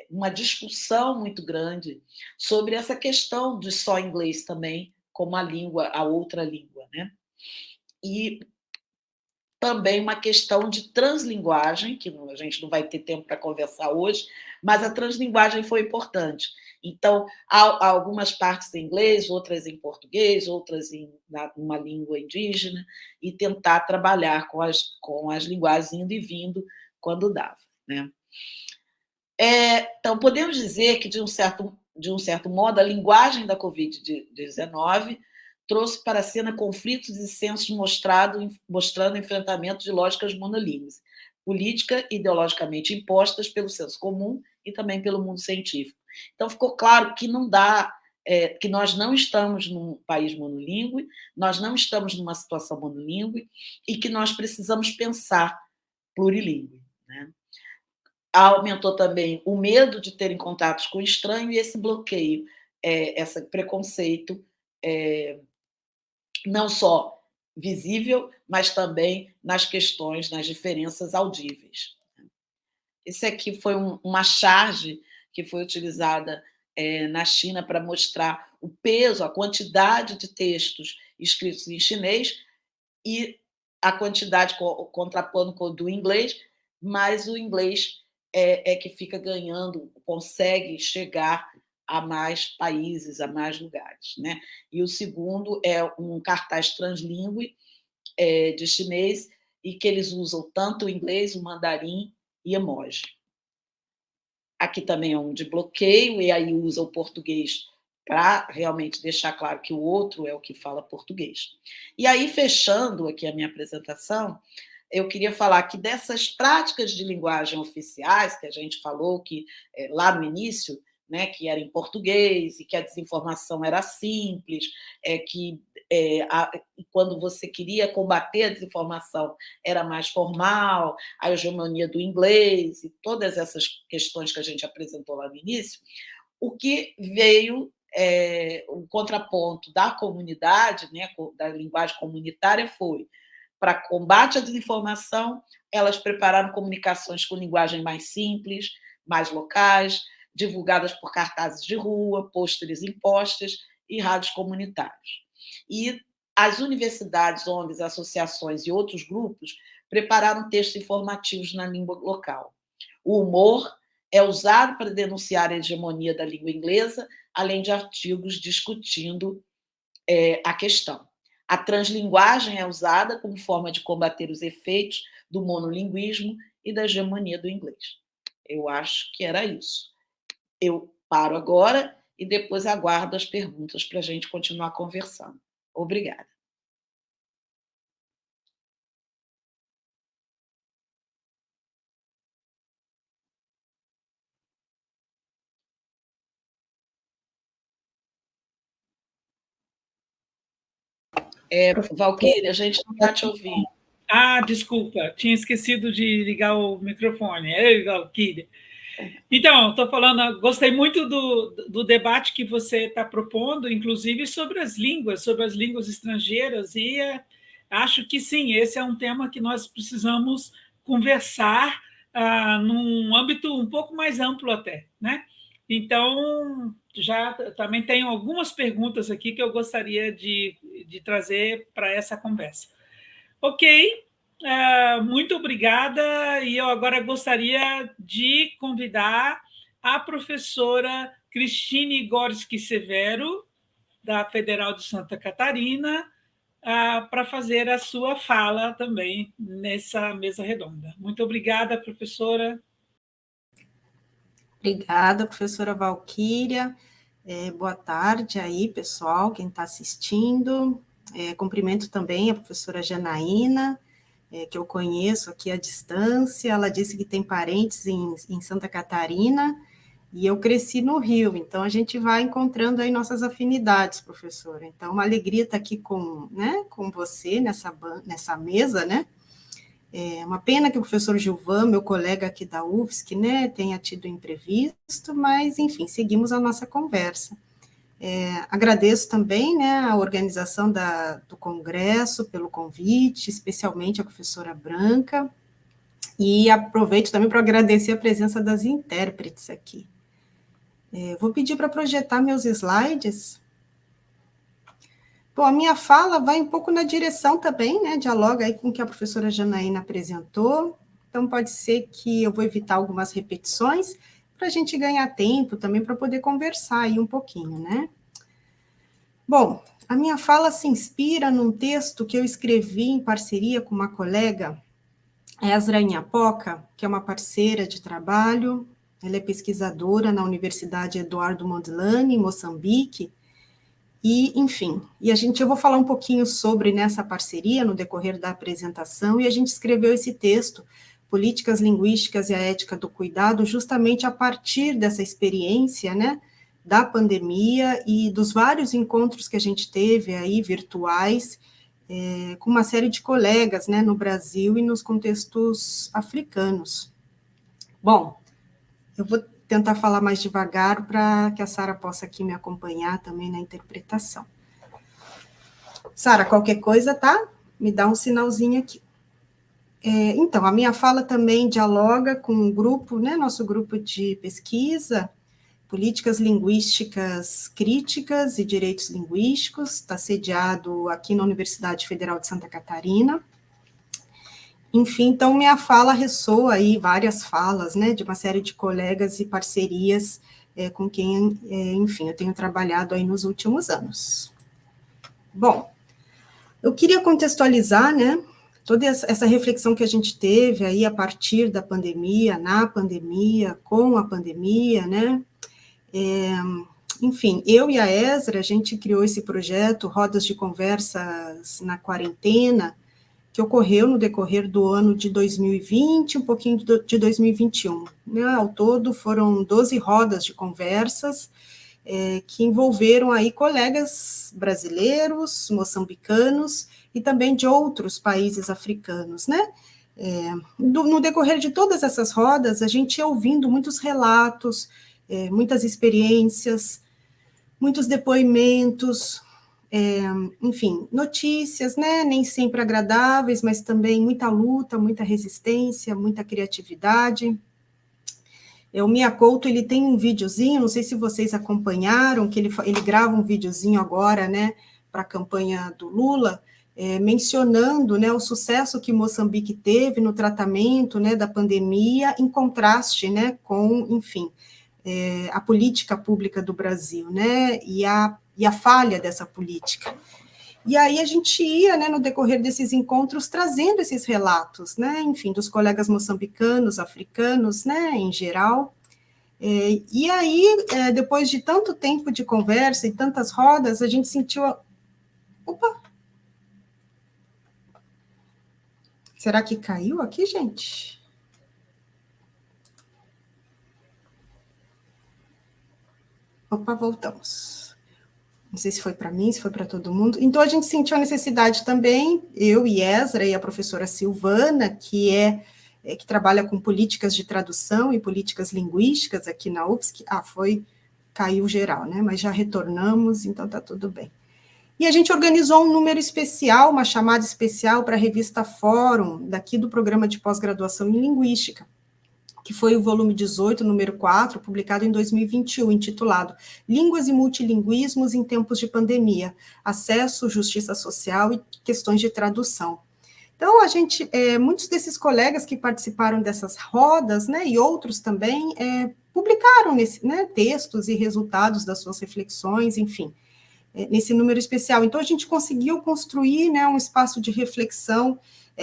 uma discussão muito grande sobre essa questão de só inglês também como a outra língua. Né? E também uma questão de translinguagem, que a gente não vai ter tempo para conversar hoje, mas a translinguagem foi importante. Então, há algumas partes em inglês, outras em português, outras em uma língua indígena, e tentar trabalhar com as linguagens indo e vindo quando dava. Né? Então, podemos dizer que, de um certo modo, a linguagem da Covid-19 trouxe para a cena conflitos e sensos mostrando enfrentamento de lógicas monolíngues, política e ideologicamente impostas pelo senso comum e também pelo mundo científico. Então, ficou claro que não dá, que nós não estamos num país monolíngue, nós não estamos numa situação monolíngue e que nós precisamos pensar plurilíngue. Né? Aumentou também o medo de terem contatos com o estranho e esse bloqueio, esse preconceito, não só visível, mas também nas questões, nas diferenças audíveis. Esse aqui foi uma charge que foi utilizada na China para mostrar o peso, a quantidade de textos escritos em chinês e a quantidade contrapondo com o do inglês, mas o inglês que fica ganhando, consegue chegar a mais países, a mais lugares. Né? E o segundo é um cartaz translingüe de chinês, e que eles usam tanto o inglês, o mandarim e emoji. Aqui também é um de bloqueio, e aí usa o português para realmente deixar claro que o outro é o que fala português. E aí, fechando aqui a minha apresentação, eu queria falar que dessas práticas de linguagem oficiais, que a gente falou que lá no início, né, que era em português e que a desinformação era simples, quando você queria combater a desinformação era mais formal, a hegemonia do inglês e todas essas questões que a gente apresentou lá no início, o que veio o contraponto da comunidade, né, da linguagem comunitária, foi para combate à desinformação, elas prepararam comunicações com linguagem mais simples, mais locais, divulgadas por cartazes de rua, pôsteres impostos e rádios comunitários. E as universidades, ONGs, associações e outros grupos prepararam textos informativos na língua local. O humor é usado para denunciar a hegemonia da língua inglesa, além de artigos discutindo a questão. A translinguagem é usada como forma de combater os efeitos do monolinguismo e da hegemonia do inglês. Eu acho que era isso. Eu paro agora e depois aguardo as perguntas para a gente continuar conversando. Obrigada. Valquíria, a gente não está te ouvindo. Desculpa, tinha esquecido de ligar o microfone. Ei, Valquíria. Então, estou falando, gostei muito do debate que você está propondo, inclusive sobre as línguas estrangeiras, e acho que sim, esse é um tema que nós precisamos conversar num âmbito um pouco mais amplo até, né? Então, já também tenho algumas perguntas aqui que eu gostaria de trazer para essa conversa. Ok, muito obrigada, e eu agora gostaria de convidar a professora Cristine Gorski Severo, da Federal de Santa Catarina, para fazer a sua fala também nessa mesa redonda. Muito obrigada, professora. Obrigada, professora Valquíria. Boa tarde aí, pessoal, quem está assistindo. Cumprimento também a professora Janaína, que eu conheço aqui à distância. Ela disse que tem parentes em Santa Catarina, e eu cresci no Rio, então a gente vai encontrando aí nossas afinidades, professora. Então, uma alegria estar aqui com você nessa mesa, né? É uma pena que o professor Gilvan, meu colega aqui da UFSC, né, tenha tido imprevisto, mas, enfim, seguimos a nossa conversa. Agradeço também, né, a organização do Congresso pelo convite, especialmente a professora Branca, e aproveito também para agradecer a presença das intérpretes aqui. Vou pedir para projetar meus slides. Bom, a minha fala vai um pouco na direção também, né, dialoga aí com o que a professora Janaína apresentou, então pode ser que eu vou evitar algumas repetições, para a gente ganhar tempo também, para poder conversar aí um pouquinho, né? Bom, a minha fala se inspira num texto que eu escrevi em parceria com uma colega, Ezra Inhapoca, que é uma parceira de trabalho, ela é pesquisadora na Universidade Eduardo Mondlane, em Moçambique, e, enfim, eu vou falar um pouquinho sobre nessa parceria no decorrer da apresentação, e a gente escreveu esse texto, Políticas Linguísticas e a Ética do Cuidado, justamente a partir dessa experiência, né, da pandemia e dos vários encontros que a gente teve aí, virtuais, com uma série de colegas, né, no Brasil e nos contextos africanos. Bom, eu vou tentar falar mais devagar para que a Sara possa aqui me acompanhar também na interpretação. Sara, qualquer coisa, tá? Me dá um sinalzinho aqui. Então, a minha fala também dialoga com um grupo, né, nosso grupo de pesquisa, Políticas Linguísticas Críticas e Direitos Linguísticos, está sediado aqui na Universidade Federal de Santa Catarina. Enfim, então minha fala ressoa aí várias falas, né, de uma série de colegas e parcerias com quem, enfim, eu tenho trabalhado aí nos últimos anos. Bom, eu queria contextualizar, né, toda essa reflexão que a gente teve aí a partir da pandemia, na pandemia, com a pandemia, né, enfim, eu e a Ezra, a gente criou esse projeto Rodas de Conversas na Quarentena, que ocorreu no decorrer do ano de 2020, um pouquinho de 2021. Né? Ao todo, foram 12 rodas de conversas, que envolveram aí colegas brasileiros, moçambicanos, e também de outros países africanos, né? No decorrer de todas essas rodas, a gente ia ouvindo muitos relatos, muitas experiências, muitos depoimentos, enfim, notícias, né, nem sempre agradáveis, mas também muita luta, muita resistência, muita criatividade. O Mia Couto, ele tem um videozinho, não sei se vocês acompanharam, que ele grava um videozinho agora, né, para a campanha do Lula, mencionando, né, o sucesso que Moçambique teve no tratamento, né, da pandemia, em contraste, né, com, enfim, a política pública do Brasil, né, e a falha dessa política. E aí a gente ia, né, no decorrer desses encontros, trazendo esses relatos, né, enfim, dos colegas moçambicanos, africanos, né, em geral. E aí, depois de tanto tempo de conversa e tantas rodas, a gente sentiu... Opa! Será que caiu aqui, gente? Opa, voltamos. Não sei se foi para mim, se foi para todo mundo. Então, a gente sentiu a necessidade também, eu e Ezra e a professora Silvana, que trabalha com políticas de tradução e políticas linguísticas aqui na UFSC. Caiu geral, né? Mas já retornamos, então tá tudo bem. E a gente organizou um número especial, uma chamada especial para a revista Fórum, daqui do programa de pós-graduação em Linguística, que foi o volume 18, número 4, publicado em 2021, intitulado Línguas e Multilinguismos em Tempos de Pandemia, Acesso, Justiça Social e Questões de Tradução. Então, muitos desses colegas que participaram dessas rodas, né, e outros também, publicaram textos e resultados das suas reflexões, enfim, nesse número especial. Então, a gente conseguiu construir, né, um espaço de reflexão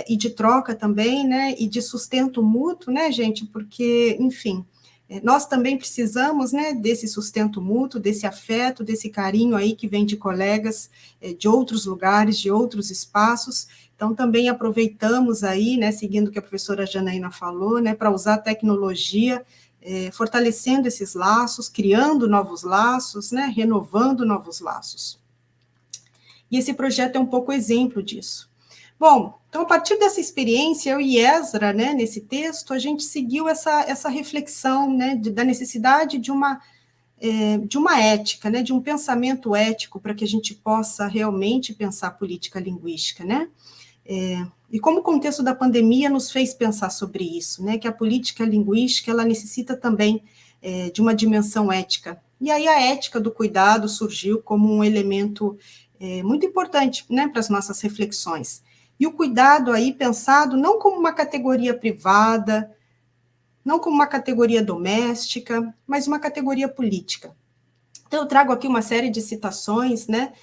e de troca também, né, e de sustento mútuo, né, gente, porque, enfim, nós também precisamos, né, desse sustento mútuo, desse afeto, desse carinho aí que vem de colegas de outros lugares, de outros espaços. Então, também aproveitamos aí, né, seguindo o que a professora Janaína falou, né, para usar a tecnologia, fortalecendo esses laços, criando novos laços, né, renovando novos laços. E esse projeto é um pouco exemplo disso. Bom, então, a partir dessa experiência, eu e Ezra, né, nesse texto, a gente seguiu essa reflexão, né, da necessidade de uma de uma ética, né, de um pensamento ético para que a gente possa realmente pensar política linguística, né? E como o contexto da pandemia nos fez pensar sobre isso, né, que a política linguística ela necessita também de uma dimensão ética. E aí a ética do cuidado surgiu como um elemento muito importante, né, para as nossas reflexões. E o cuidado aí pensado não como uma categoria privada, não como uma categoria doméstica, mas uma categoria política. Então, eu trago aqui uma série de citações, né,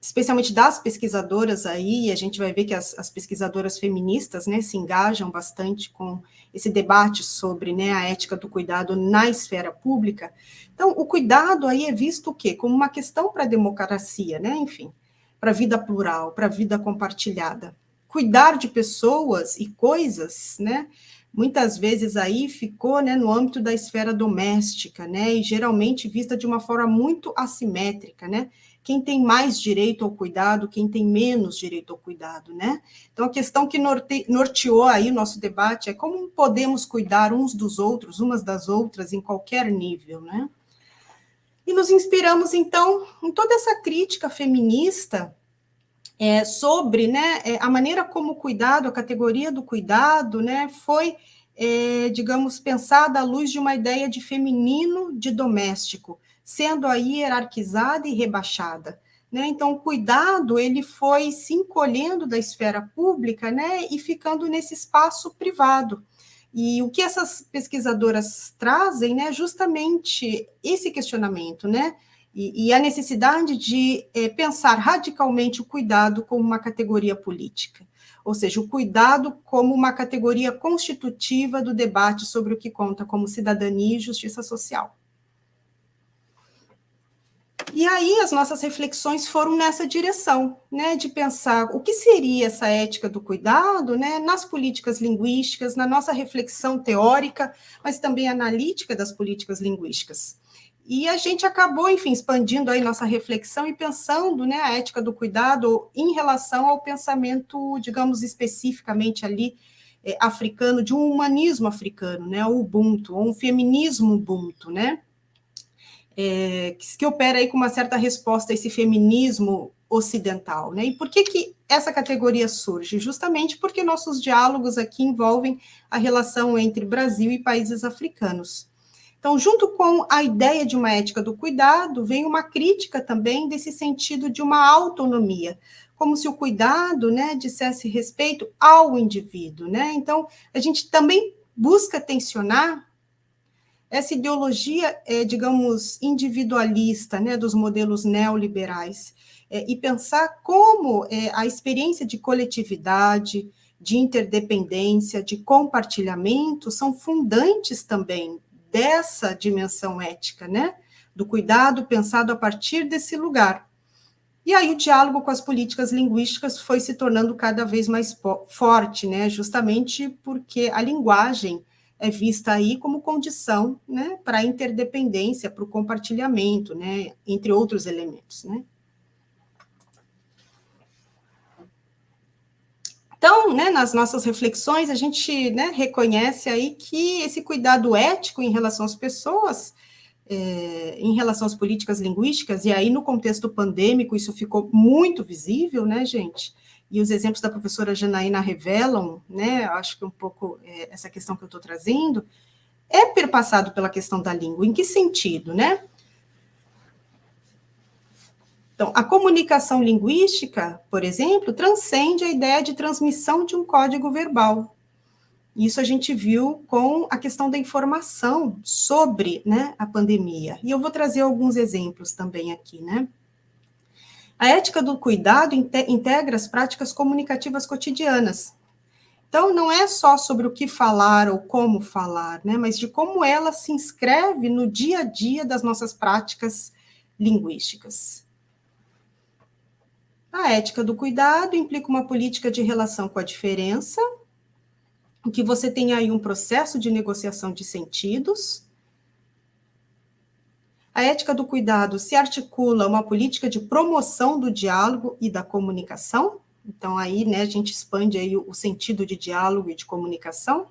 especialmente das pesquisadoras aí, e a gente vai ver que as pesquisadoras feministas, né, se engajam bastante com esse debate sobre, né, a ética do cuidado na esfera pública. Então, o cuidado aí é visto o quê? Como uma questão para a democracia, né, enfim, para a vida plural, para a vida compartilhada. Cuidar de pessoas e coisas, né, muitas vezes aí ficou, né, no âmbito da esfera doméstica, né, e geralmente vista de uma forma muito assimétrica, né, quem tem mais direito ao cuidado, quem tem menos direito ao cuidado, né, então a questão que norteou aí o nosso debate é como podemos cuidar uns dos outros, umas das outras, em qualquer nível, né, e nos inspiramos, então, em toda essa crítica feminista, sobre, né, a maneira como o cuidado, a categoria do cuidado, né, foi, digamos, pensada à luz de uma ideia de feminino de doméstico, sendo aí hierarquizada e rebaixada. Né? Então, o cuidado ele foi se encolhendo da esfera pública, né, e ficando nesse espaço privado. E o que essas pesquisadoras trazem, né, justamente esse questionamento, né, e a necessidade de pensar radicalmente o cuidado como uma categoria política, ou seja, o cuidado como uma categoria constitutiva do debate sobre o que conta como cidadania e justiça social. E aí as nossas reflexões foram nessa direção, né, de pensar o que seria essa ética do cuidado, né, nas políticas linguísticas, na nossa reflexão teórica, mas também analítica das políticas linguísticas. E a gente acabou, enfim, expandindo aí nossa reflexão e pensando, né, a ética do cuidado em relação ao pensamento, digamos, especificamente ali, africano, de um humanismo africano, né, o Ubuntu, ou um feminismo Ubuntu, né, que opera aí com uma certa resposta a esse feminismo ocidental, né, e por que essa categoria surge? Justamente porque nossos diálogos aqui envolvem a relação entre Brasil e países africanos. Então, junto com a ideia de uma ética do cuidado, vem uma crítica também desse sentido de uma autonomia, como se o cuidado, né, dissesse respeito ao indivíduo, né? Então, a gente também busca tensionar essa ideologia, digamos, individualista, né, dos modelos neoliberais, e pensar como a experiência de coletividade, de interdependência, de compartilhamento, são fundantes também dessa dimensão ética, né? Do cuidado pensado a partir desse lugar. E aí o diálogo com as políticas linguísticas foi se tornando cada vez mais forte, né? Justamente porque a linguagem é vista aí como condição, né, para a interdependência, para o compartilhamento, né, entre outros elementos, né? Então, né, nas nossas reflexões, a gente, né, reconhece aí que esse cuidado ético em relação às pessoas, em relação às políticas linguísticas, e aí no contexto pandêmico isso ficou muito visível, né, gente? E os exemplos da professora Janaína revelam, né, acho que um pouco essa questão que eu estou trazendo, é perpassado pela questão da língua. Em que sentido, né? Então, a comunicação linguística, por exemplo, transcende a ideia de transmissão de um código verbal. Isso a gente viu com a questão da informação sobre, né, a pandemia. E eu vou trazer alguns exemplos também aqui, né? A ética do cuidado integra as práticas comunicativas cotidianas. Então, não é só sobre o que falar ou como falar, né, mas de como ela se inscreve no dia a dia das nossas práticas linguísticas. A ética do cuidado implica uma política de relação com a diferença, em que você tem aí um processo de negociação de sentidos. A ética do cuidado se articula uma política de promoção do diálogo e da comunicação. Então, aí, né, a gente expande aí o sentido de diálogo e de comunicação.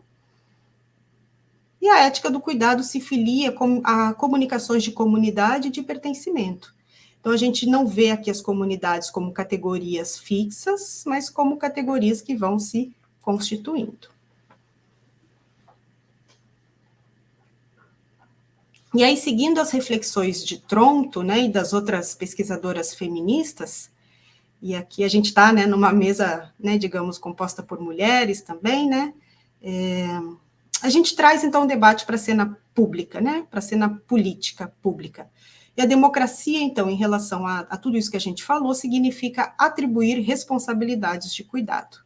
E a ética do cuidado se filia a comunicações de comunidade e de pertencimento. Então, a gente não vê aqui as comunidades como categorias fixas, mas como categorias que vão se constituindo. E aí, seguindo as reflexões de Tronto, né, e das outras pesquisadoras feministas, e aqui a gente está, né, numa mesa, né, digamos, composta por mulheres também, né, a gente traz, então, um debate para a cena pública, né, para a cena política pública. E a democracia, então, em relação a tudo isso que a gente falou, significa atribuir responsabilidades de cuidado.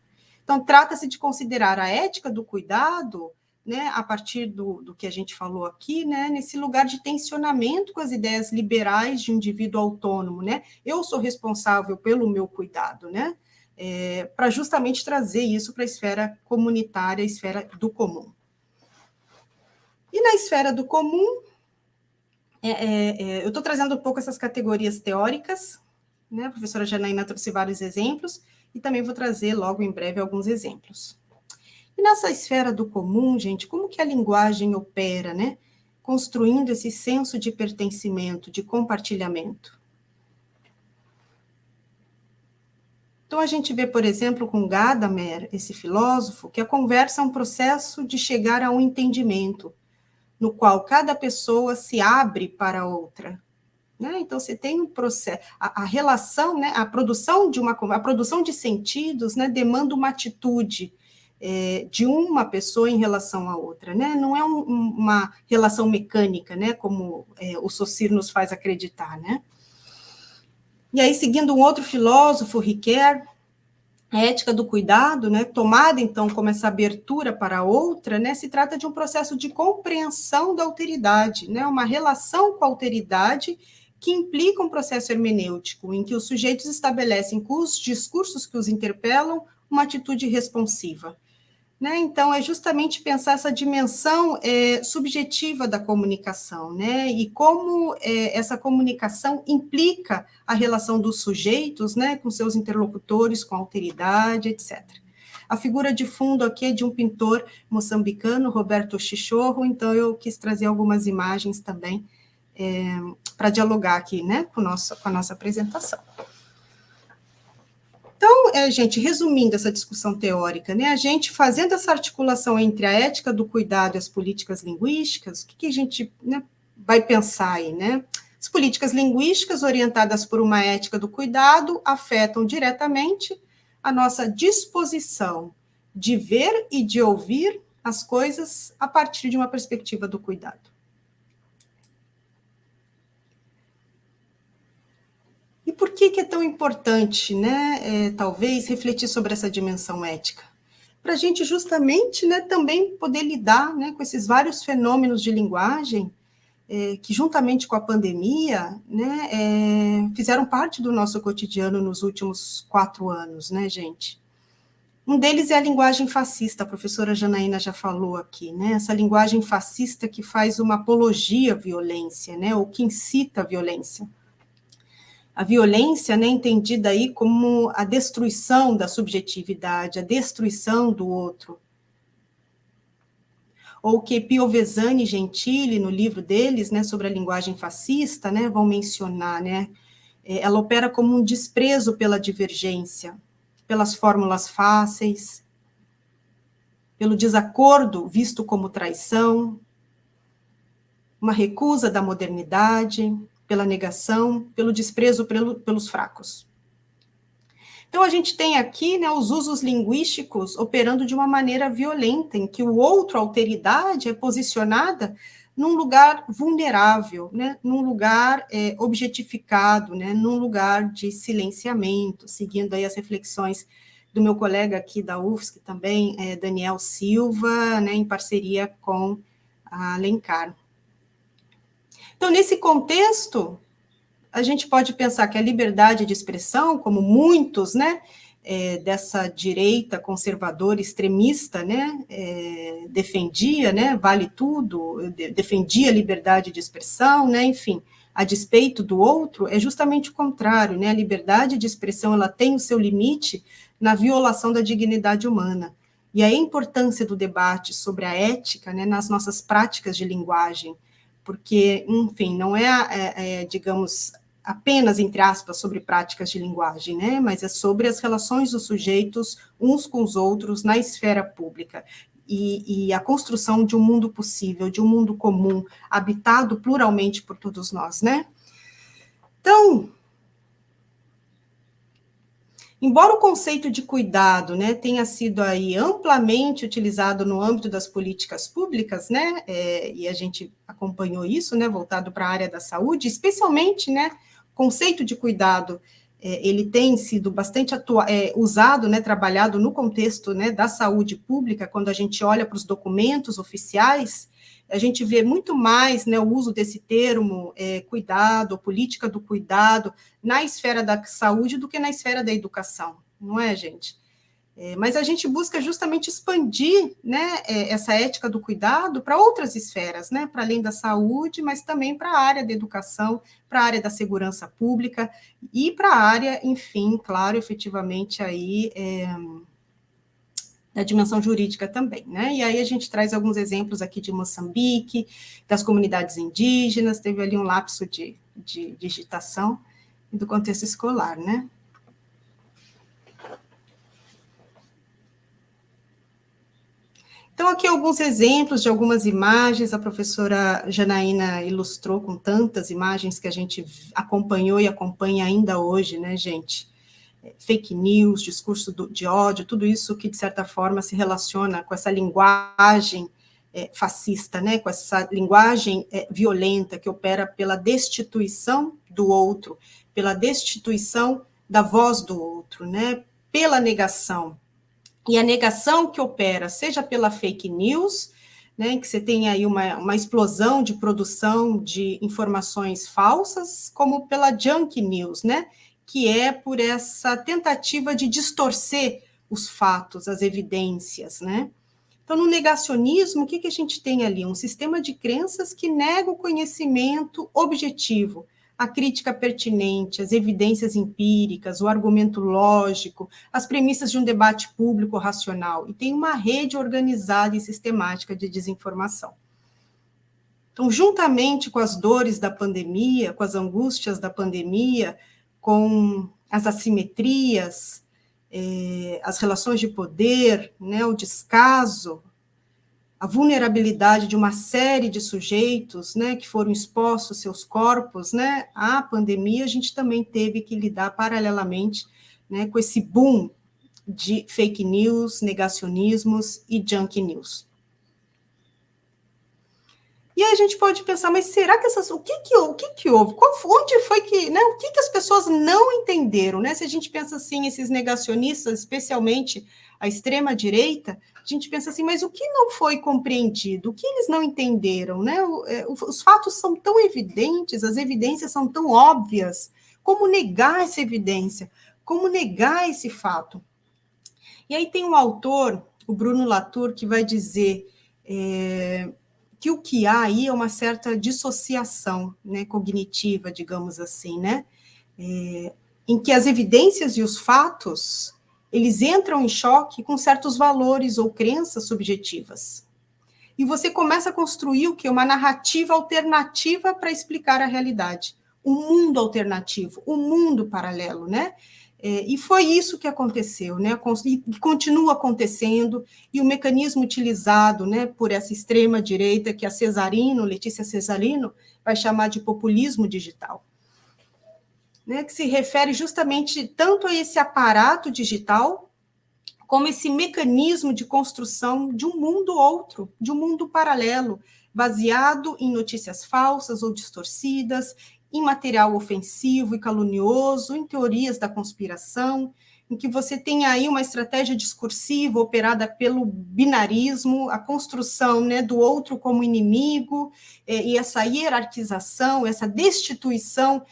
Então, trata-se de considerar a ética do cuidado, né, a partir do que a gente falou aqui, né, nesse lugar de tensionamento com as ideias liberais de um indivíduo autônomo, né? Eu sou responsável pelo meu cuidado, né? Para justamente trazer isso para a esfera comunitária, a esfera do comum. E na esfera do comum, eu estou trazendo um pouco essas categorias teóricas, né? A professora Janaína trouxe vários exemplos, e também vou trazer logo em breve alguns exemplos. E nessa esfera do comum, gente, como que a linguagem opera, né? Construindo esse senso de pertencimento, de compartilhamento. Então, a gente vê, por exemplo, com Gadamer, esse filósofo, que a conversa é um processo de chegar a um entendimento, no qual cada pessoa se abre para a outra. Né? Então, você tem um processo, a relação, né? A produção de sentidos, né? Demanda uma atitude de uma pessoa em relação à outra, né? Não é uma relação mecânica, né? Como o Saussure nos faz acreditar, né? E aí, seguindo um outro filósofo, Ricoeur, a ética do cuidado, né, tomada, então, como essa abertura para a outra, né, se trata de um processo de compreensão da alteridade, né, uma relação com a alteridade que implica um processo hermenêutico, em que os sujeitos estabelecem com os discursos que os interpelam uma atitude responsiva. Né? Então, é justamente pensar essa dimensão subjetiva da comunicação, né? E como essa comunicação implica a relação dos sujeitos, né, com seus interlocutores, com a alteridade, etc. A figura de fundo aqui é de um pintor moçambicano, Roberto Chichorro, então eu quis trazer algumas imagens também para dialogar aqui, né, com a nossa apresentação. Então, gente, resumindo essa discussão teórica, né, a gente fazendo essa articulação entre a ética do cuidado e as políticas linguísticas, o que a gente, né, vai pensar aí, né? As políticas linguísticas orientadas por uma ética do cuidado afetam diretamente a nossa disposição de ver e de ouvir as coisas a partir de uma perspectiva do cuidado. E por que é tão importante, né, talvez, refletir sobre essa dimensão ética? Para a gente justamente, né, também poder lidar, né, com esses vários fenômenos de linguagem que, juntamente com a pandemia, né, fizeram parte do nosso cotidiano nos últimos 4 anos, né, gente? Um deles é a linguagem fascista, a professora Janaína já falou aqui, né, essa linguagem fascista que faz uma apologia à violência, né, ou que incita a violência. A violência, né, entendida aí como a destruição da subjetividade, a destruição do outro. Ou que Piovesani e Gentili, no livro deles, né, sobre a linguagem fascista, né, vão mencionar, né, ela opera como um desprezo pela divergência, pelas fórmulas fáceis, pelo desacordo visto como traição, uma recusa da modernidade, pela negação, pelo desprezo pelos fracos. Então, a gente tem aqui, né, os usos linguísticos operando de uma maneira violenta, em que o outro, a alteridade, é posicionada num lugar vulnerável, né, num lugar objetificado, né, num lugar de silenciamento, seguindo aí as reflexões do meu colega aqui da UFSC também, Daniel Silva, né, em parceria com a Alencar. Então, nesse contexto, a gente pode pensar que a liberdade de expressão, como muitos, né, dessa direita conservadora extremista, né, defendia, né, vale tudo, defendia a liberdade de expressão, né, enfim, a despeito do outro, é justamente o contrário, né, a liberdade de expressão, ela tem o seu limite na violação da dignidade humana. e a importância do debate sobre a ética, né, nas nossas práticas de linguagem, porque, enfim, não digamos, apenas, entre aspas, sobre práticas de linguagem, né, mas é sobre as relações dos sujeitos uns com os outros na esfera pública, e a construção de um mundo possível, de um mundo comum, habitado pluralmente por todos nós, né? Então, embora o conceito de cuidado, né, tenha sido aí amplamente utilizado no âmbito das políticas públicas, né, e a gente acompanhou isso, né, voltado para a área da saúde, especialmente, né, o conceito de cuidado, ele tem sido bastante usado, né, trabalhado no contexto, né, da saúde pública. Quando a gente olha para os documentos oficiais, a gente vê muito mais, né, o uso desse termo, cuidado, política do cuidado, na esfera da saúde do que na esfera da educação, não é, gente? Mas a gente busca justamente expandir, né, essa ética do cuidado para outras esferas, né, para além da saúde, mas também para a área da educação, para a área da segurança pública e para a área, enfim, claro, efetivamente aí da dimensão jurídica também, né? E aí a gente traz alguns exemplos aqui de Moçambique, das comunidades indígenas, teve ali um lapso de digitação e do contexto escolar, né? Então, aqui alguns exemplos de algumas imagens, a professora Janaína ilustrou com tantas imagens que a gente acompanhou e acompanha ainda hoje, né, gente? Fake news, discurso de ódio, tudo isso que, de certa forma, se relaciona com essa linguagem fascista, né, com essa linguagem violenta que opera pela destituição do outro, pela destituição da voz do outro, né, pela negação. E a negação que opera, seja pela fake news, né, que você tem aí uma explosão de produção de informações falsas, como pela junk news, né, que é por essa tentativa de distorcer os fatos, as evidências, né. Então, no negacionismo, o que a gente tem ali? Um sistema de crenças que nega o conhecimento objetivo, a crítica pertinente, as evidências empíricas, o argumento lógico, as premissas de um debate público racional, e tem uma rede organizada e sistemática de desinformação. Então, juntamente com as dores da pandemia, com as angústias da pandemia, com as assimetrias, as relações de poder, né, o descaso, a vulnerabilidade de uma série de sujeitos, né, que foram expostos seus corpos, né, à pandemia, a gente também teve que lidar paralelamente, né, com esse boom de fake news, negacionismos e junk news. E aí a gente pode pensar, mas será que o que houve? Onde foi que, né, o que as pessoas não entenderam, né? Se a gente pensa assim, esses negacionistas, especialmente a extrema-direita, a gente pensa assim, mas o que não foi compreendido? O que eles não entenderam, né? Os fatos são tão evidentes, as evidências são tão óbvias. Como negar essa evidência? Como negar esse fato? E aí tem um autor, o Bruno Latour, que vai dizer que o que há aí é uma certa dissociação, né, cognitiva, digamos assim, né, em que as evidências e os fatos, eles entram em choque com certos valores ou crenças subjetivas. E você começa a construir o quê? Uma narrativa alternativa para explicar a realidade. Um mundo alternativo, um mundo paralelo, né? E foi isso que aconteceu, né? E continua acontecendo, e o mecanismo utilizado, né, por essa extrema-direita, que a Letícia Cesarino, vai chamar de populismo digital, né, que se refere justamente tanto a esse aparato digital, como esse mecanismo de construção de um mundo outro, de um mundo paralelo, baseado em notícias falsas ou distorcidas, em material ofensivo e calunioso, em teorias da conspiração, em que você tem aí uma estratégia discursiva operada pelo binarismo, a construção, né, do outro como inimigo, e essa hierarquização, essa destituição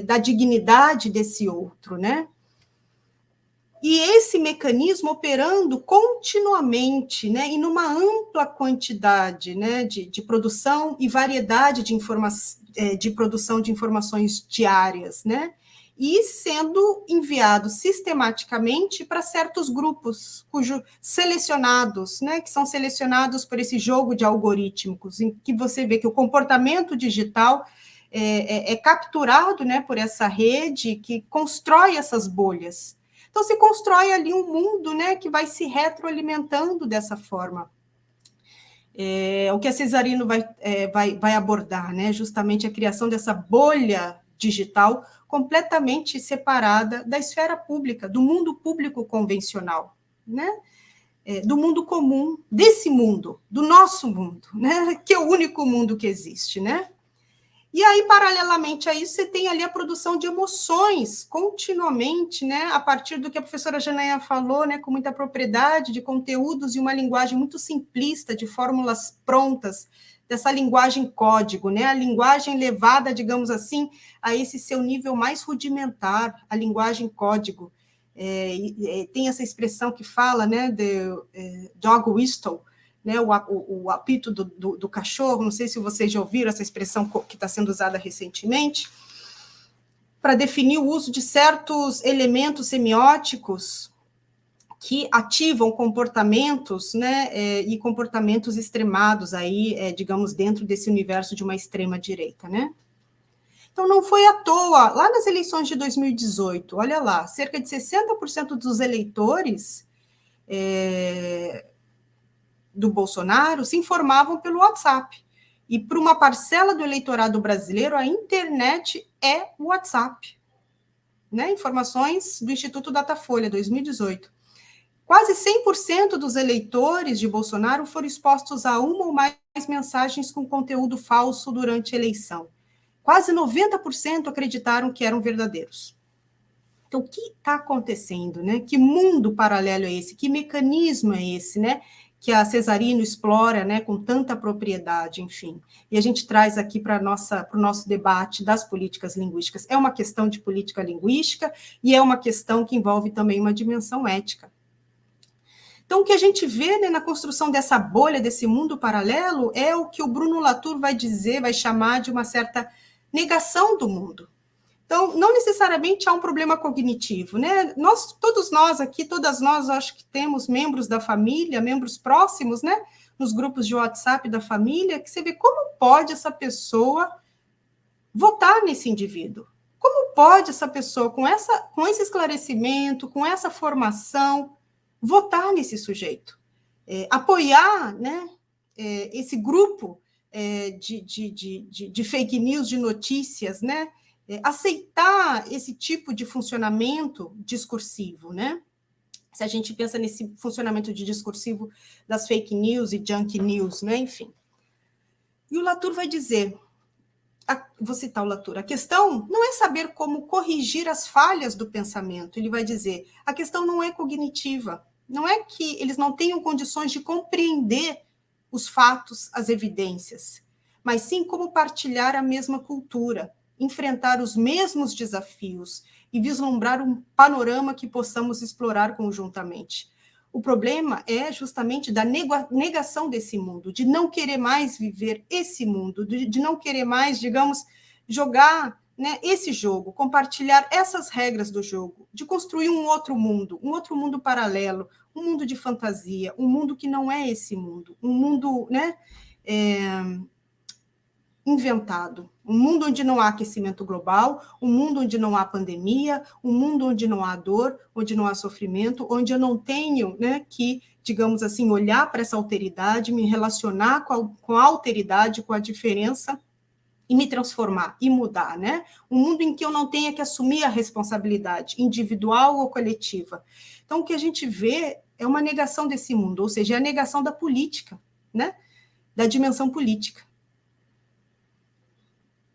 da dignidade desse outro, né? E esse mecanismo operando continuamente, né, e numa ampla quantidade, né, de produção e variedade de produção de informações diárias, né, e sendo enviado sistematicamente para certos grupos selecionados, né, que são selecionados por esse jogo de algorítmicos, em que você vê que o comportamento digital é capturado, né, por essa rede que constrói essas bolhas. Então, se constrói ali um mundo, né, que vai se retroalimentando dessa forma. O que a Cesarino vai abordar, né, justamente a criação dessa bolha digital completamente separada da esfera pública, do mundo público convencional, né, do mundo comum, desse mundo, do nosso mundo, né, que é o único mundo que existe, né. E aí, paralelamente a isso, você tem ali a produção de emoções continuamente, né, a partir do que a professora Janaína falou, né, com muita propriedade, de conteúdos e uma linguagem muito simplista, de fórmulas prontas, dessa linguagem código, né, a linguagem levada, digamos assim, a esse seu nível mais rudimentar, a linguagem código. Tem essa expressão que fala, né, dog whistle, né, o apito do cachorro, não sei se vocês já ouviram essa expressão que está sendo usada recentemente, para definir o uso de certos elementos semióticos que ativam comportamentos, né, e comportamentos extremados aí, digamos, dentro desse universo de uma extrema-direita, né? Então, não foi à toa, lá nas eleições de 2018, olha lá, cerca de 60% dos eleitores do Bolsonaro se informavam pelo WhatsApp. E para uma parcela do eleitorado brasileiro, a internet é o WhatsApp. Né? Informações do Instituto Datafolha, 2018. Quase 100% dos eleitores de Bolsonaro foram expostos a uma ou mais mensagens com conteúdo falso durante a eleição. Quase 90% acreditaram que eram verdadeiros. Então, o que está acontecendo? Né? Que mundo paralelo é esse? Que mecanismo é esse, né? Que a Cesarino explora, né, com tanta propriedade, enfim. E a gente traz aqui para o nosso debate das políticas linguísticas. É uma questão de política linguística e é uma questão que envolve também uma dimensão ética. Então, o que a gente vê, né, na construção dessa bolha, desse mundo paralelo, é o que o Bruno Latour vai dizer, vai chamar de uma certa negação do mundo. Então, não necessariamente há um problema cognitivo, né? Todos nós aqui, todas nós, acho que temos membros da família, membros próximos, né? Nos grupos de WhatsApp da família, que você vê como pode essa pessoa votar nesse indivíduo. Como pode essa pessoa, com esse esclarecimento, com essa formação, votar nesse sujeito? Apoiar, né, esse grupo de fake news, de notícias, né? Aceitar esse tipo de funcionamento discursivo, né? Se a gente pensa nesse funcionamento de discursivo das fake news e junk news, né? Enfim. E o Latour vai dizer, vou citar o Latour, a questão não é saber como corrigir as falhas do pensamento, ele vai dizer, a questão não é cognitiva, não é que eles não tenham condições de compreender os fatos, as evidências, mas sim como partilhar a mesma cultura, enfrentar os mesmos desafios e vislumbrar um panorama que possamos explorar conjuntamente. O problema é justamente da negação desse mundo, de não querer mais viver esse mundo, de não querer mais, digamos, jogar, né, esse jogo, compartilhar essas regras do jogo, de construir um outro mundo paralelo, um mundo de fantasia, um mundo que não é esse mundo, um mundo, né, inventado, um mundo onde não há aquecimento global, um mundo onde não há pandemia, um mundo onde não há dor, onde não há sofrimento, onde eu não tenho, né, que, digamos assim, olhar para essa alteridade, me relacionar com a alteridade, com a diferença, e me transformar, e mudar, né? Um mundo em que eu não tenha que assumir a responsabilidade individual ou coletiva. Então, o que a gente vê é uma negação desse mundo, ou seja, é a negação da política, né? Da dimensão política.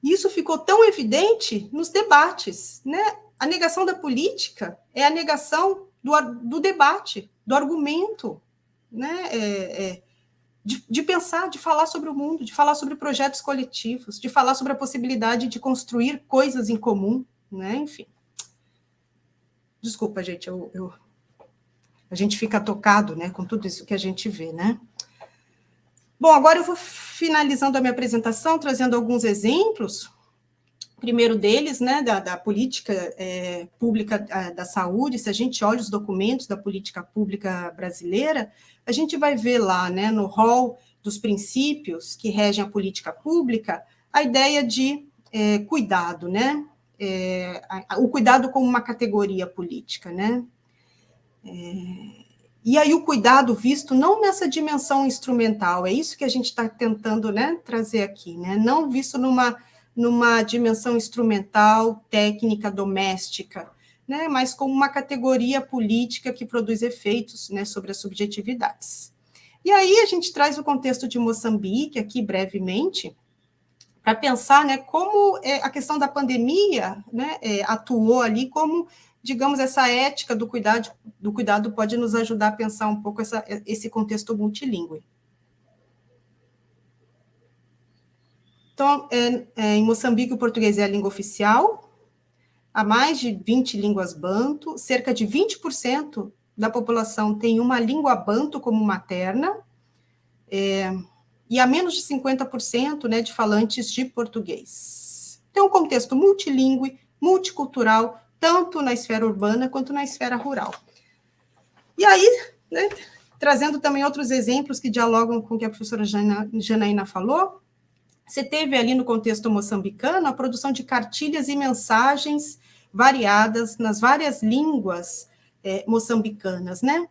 E isso ficou tão evidente nos debates, né? A negação da política é a negação do debate, do argumento, né? De pensar, de falar sobre o mundo, de falar sobre projetos coletivos, de falar sobre a possibilidade de construir coisas em comum, né? Enfim. Desculpa, gente, a gente fica tocado, né, com tudo isso que a gente vê, né? Bom, agora eu vou finalizando a minha apresentação, trazendo alguns exemplos, primeiro deles, né, da política pública da saúde. Se a gente olha os documentos da política pública brasileira, a gente vai ver lá, né, no rol dos princípios que regem a política pública, a ideia de cuidado, né, o cuidado como uma categoria política, né, e aí o cuidado visto não nessa dimensão instrumental, é isso que a gente está tentando, né, trazer aqui, né, não visto numa dimensão instrumental, técnica, doméstica, né, mas como uma categoria política que produz efeitos, né, sobre as subjetividades. E aí a gente traz o contexto de Moçambique, aqui brevemente, para pensar, né, como a questão da pandemia, né, atuou ali, como, digamos, essa ética do cuidado pode nos ajudar a pensar um pouco esse contexto multilingüe. Então, em Moçambique, o português é a língua oficial, há mais de 20 línguas banto, cerca de 20% da população tem uma língua banto como materna, e há menos de 50%, né, de falantes de português. Tem um contexto multilingüe, multicultural, tanto na esfera urbana quanto na esfera rural. E aí, né, trazendo também outros exemplos que dialogam com o que a professora Janaína falou, você teve ali no contexto moçambicano a produção de cartilhas e mensagens variadas nas várias línguas moçambicanas, né?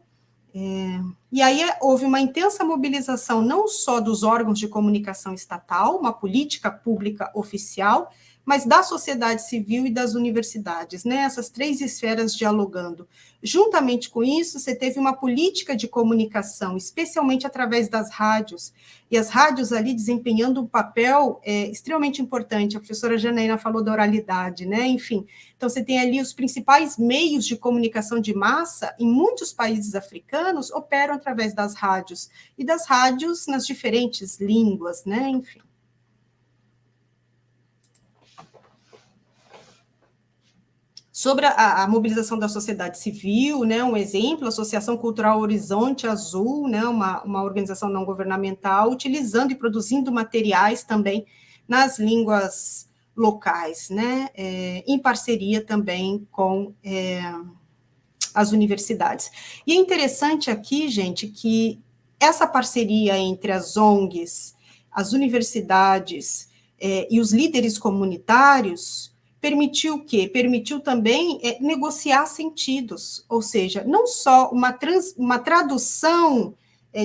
E aí houve uma intensa mobilização não só dos órgãos de comunicação estatal, uma política pública oficial, mas da sociedade civil e das universidades, né? Essas três esferas dialogando. Juntamente com isso, você teve uma política de comunicação, especialmente através das rádios, e as rádios ali desempenhando um papel extremamente importante. A professora Janaína falou da oralidade, né? Enfim, então você tem ali os principais meios de comunicação de massa em muitos países africanos operam através das rádios, e das rádios nas diferentes línguas, né? Enfim. Sobre a mobilização da sociedade civil, né, um exemplo, a Associação Cultural Horizonte Azul, né, uma organização não governamental, utilizando e produzindo materiais também nas línguas locais, né, em parceria também com as universidades. E é interessante aqui, gente, que essa parceria entre as ONGs, as universidades e os líderes comunitários permitiu o quê? Permitiu também negociar sentidos, ou seja, não só uma tradução,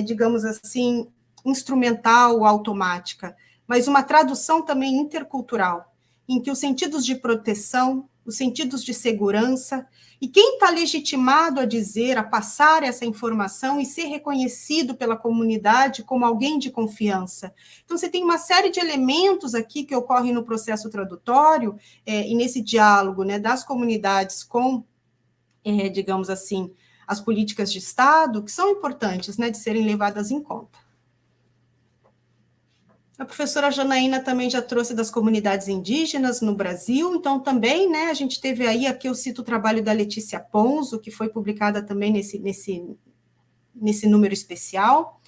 digamos assim, instrumental, automática, mas uma tradução também intercultural, em que os sentidos de proteção, os sentidos de segurança, e quem está legitimado a dizer, a passar essa informação e ser reconhecido pela comunidade como alguém de confiança. Então, você tem uma série de elementos aqui que ocorrem no processo tradutório e nesse diálogo, né, das comunidades com, digamos assim, as políticas de Estado, que são importantes, né, de serem levadas em conta. A professora Janaína também já trouxe das comunidades indígenas no Brasil, então também, né, a gente teve aí, aqui eu cito o trabalho da Letícia Ponzo, que foi publicada também nesse número especial,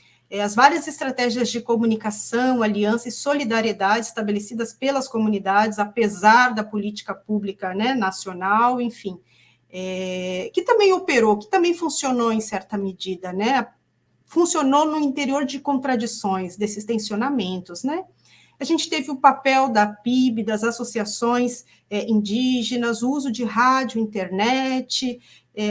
as várias estratégias de comunicação, aliança e solidariedade estabelecidas pelas comunidades, apesar da política pública, né, nacional, enfim, que também operou, que também funcionou em certa medida, né, funcionou no interior de contradições, desses tensionamentos, né? A gente teve o papel da PIB, das associações indígenas, o uso de rádio, internet,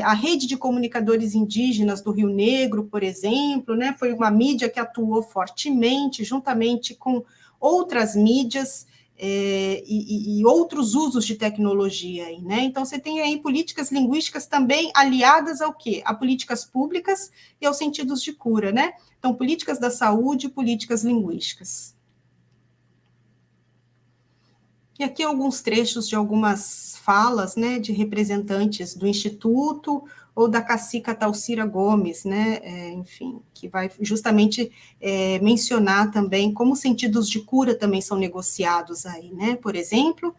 a rede de comunicadores indígenas do Rio Negro, por exemplo, né? Foi uma mídia que atuou fortemente, juntamente com outras mídias, e outros usos de tecnologia aí, né? Então, você tem aí políticas linguísticas também aliadas ao quê? A políticas públicas e aos sentidos de cura, né? Então, políticas da saúde e políticas linguísticas. E aqui alguns trechos de algumas falas, né, de representantes do Instituto ou da cacica Talcira Gomes, né, enfim, que vai justamente mencionar também como sentidos de cura também são negociados aí, né, por exemplo,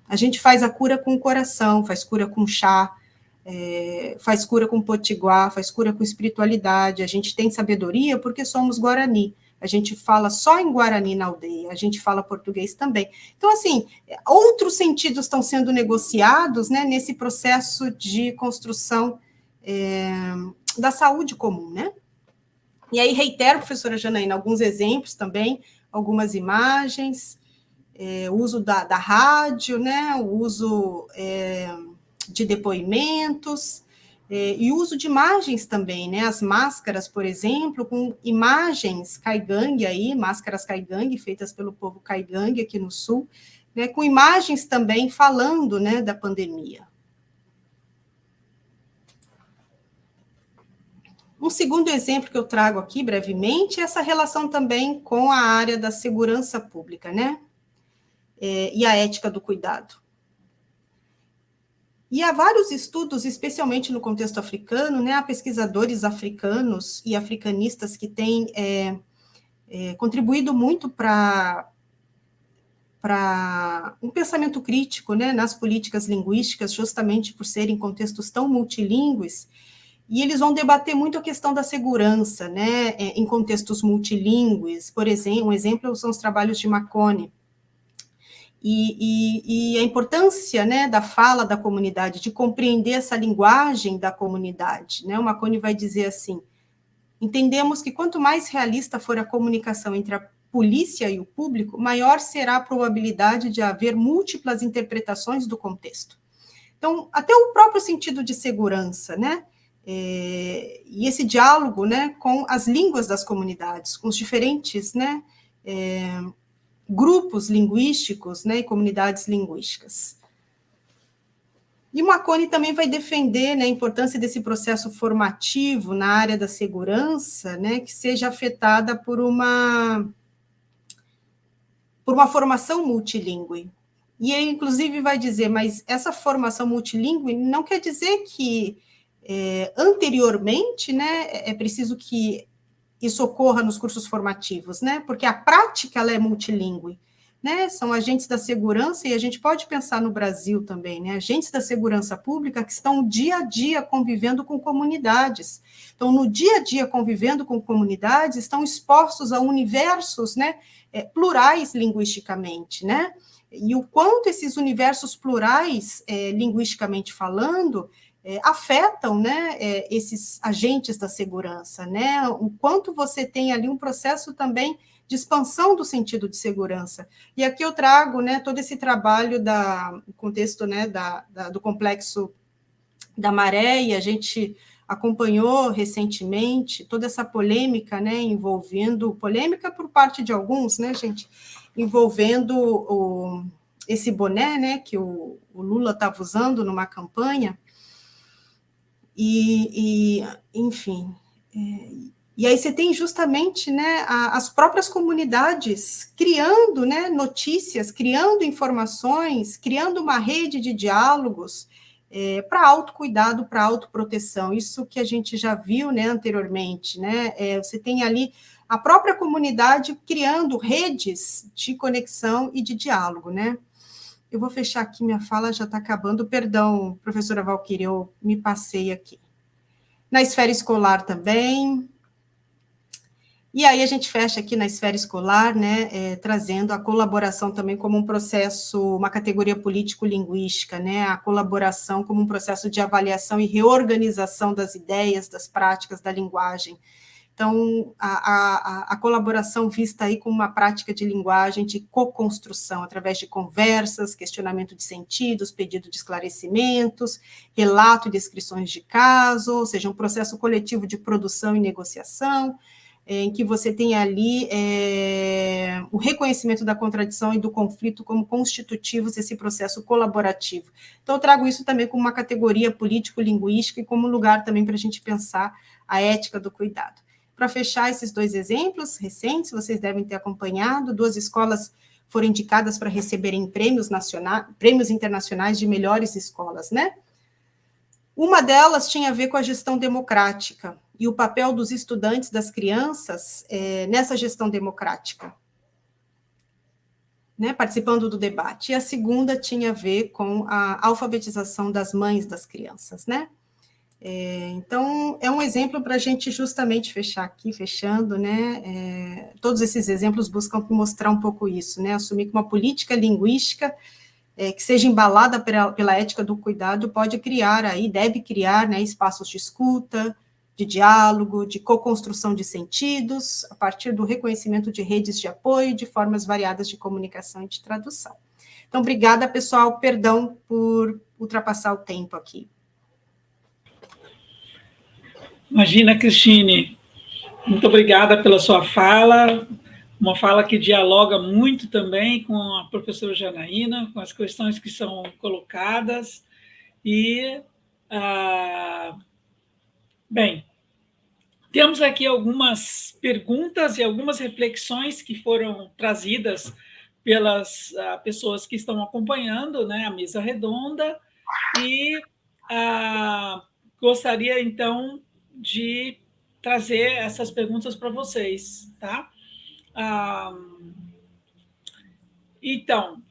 a gente faz a cura com o coração, faz cura com chá, faz cura com potiguar, faz cura com espiritualidade, a gente tem sabedoria porque somos Guarani, a gente fala só em Guarani na aldeia, a gente fala português também. Então, assim, outros sentidos estão sendo negociados, né, nesse processo de construção da saúde comum, né? E aí, reitero, professora Janaína, alguns exemplos também, algumas imagens, o uso da rádio, né, o uso de depoimentos, e o uso de imagens também, né, as máscaras, por exemplo, com imagens caigangue aí, máscaras caigangue, feitas pelo povo caigangue aqui no Sul, né, com imagens também falando, né, da pandemia. Um segundo exemplo que eu trago aqui brevemente é essa relação também com a área da segurança pública, né? E a ética do cuidado. E há vários estudos, especialmente no contexto africano, né? Há pesquisadores africanos e africanistas que têm contribuído muito para um pensamento crítico, né? Nas políticas linguísticas, justamente por serem contextos tão multilingües. E eles vão debater muito a questão da segurança, né, em contextos multilingües. Por exemplo, um exemplo são os trabalhos de Marconi. E a importância, né, da fala da comunidade, de compreender essa linguagem da comunidade. Né? O Marconi vai dizer assim, entendemos que quanto mais realista for a comunicação entre a polícia e o público, maior será a probabilidade de haver múltiplas interpretações do contexto. Então, até o próprio sentido de segurança, né? E esse diálogo, né, com as línguas das comunidades, com os diferentes, né, grupos linguísticos, né, e comunidades linguísticas. E o Marconi também vai defender, né, a importância desse processo formativo na área da segurança, né, que seja afetada por uma formação multilingüe. E ele, inclusive, vai dizer, mas essa formação multilingüe não quer dizer que anteriormente, né, é preciso que isso ocorra nos cursos formativos, né, porque a prática ela é multilingüe, né, são agentes da segurança, e a gente pode pensar no Brasil também, né, agentes da segurança pública que estão dia a dia convivendo com comunidades. Então, no dia a dia convivendo com comunidades, estão expostos a universos, né, plurais linguisticamente, né, e o quanto esses universos plurais, linguisticamente falando, afetam, né, esses agentes da segurança, né, o quanto você tem ali um processo também de expansão do sentido de segurança. E aqui eu trago, né, todo esse trabalho do contexto, né, do complexo da Maré, e a gente acompanhou recentemente toda essa polêmica, né, envolvendo, polêmica por parte de alguns, né, gente, envolvendo esse boné, né, que o Lula estava usando numa campanha, enfim, e aí você tem justamente, né, as próprias comunidades criando, né, notícias, criando informações, criando uma rede de diálogos para autocuidado, para autoproteção, isso que a gente já viu, né, anteriormente, né, você tem ali a própria comunidade criando redes de conexão e de diálogo, né. Eu vou fechar aqui, minha fala já está acabando, perdão, professora Valquíria, eu me passei aqui. Na esfera escolar também, e aí a gente fecha aqui na esfera escolar, né, trazendo a colaboração também como um processo, uma categoria político-linguística, né, a colaboração como um processo de avaliação e reorganização das ideias, das práticas, da linguagem. Então, a colaboração vista aí como uma prática de linguagem de co-construção, através de conversas, questionamento de sentidos, pedido de esclarecimentos, relato e descrições de caso, ou seja, um processo coletivo de produção e negociação, em que você tem ali o reconhecimento da contradição e do conflito como constitutivos desse processo colaborativo. Então, eu trago isso também como uma categoria político-linguística e como lugar também para a gente pensar a ética do cuidado. Para fechar esses dois exemplos recentes, vocês devem ter acompanhado, 2 escolas foram indicadas para receberem prêmios internacionais de melhores escolas, né? Uma delas tinha a ver com a gestão democrática e o papel dos estudantes, das crianças, nessa gestão democrática, né, participando do debate. E a segunda tinha a ver com a alfabetização das mães das crianças, né? Então, é um exemplo para a gente justamente fechar aqui, fechando, né? Todos esses exemplos buscam mostrar um pouco isso, né? Assumir que uma política linguística que seja embalada pela ética do cuidado pode criar aí, deve criar, né, espaços de escuta, de diálogo, de co-construção de sentidos, a partir do reconhecimento de redes de apoio, de formas variadas de comunicação e de tradução. Então, obrigada, pessoal, perdão por ultrapassar o tempo aqui. Imagina, Cristine, muito obrigada pela sua fala, uma fala que dialoga muito também com a professora Janaína, com as questões que são colocadas, e, bem, temos aqui algumas perguntas e algumas reflexões que foram trazidas pelas pessoas que estão acompanhando, né, a mesa redonda, e gostaria, então, de trazer essas perguntas para vocês, tá? Então,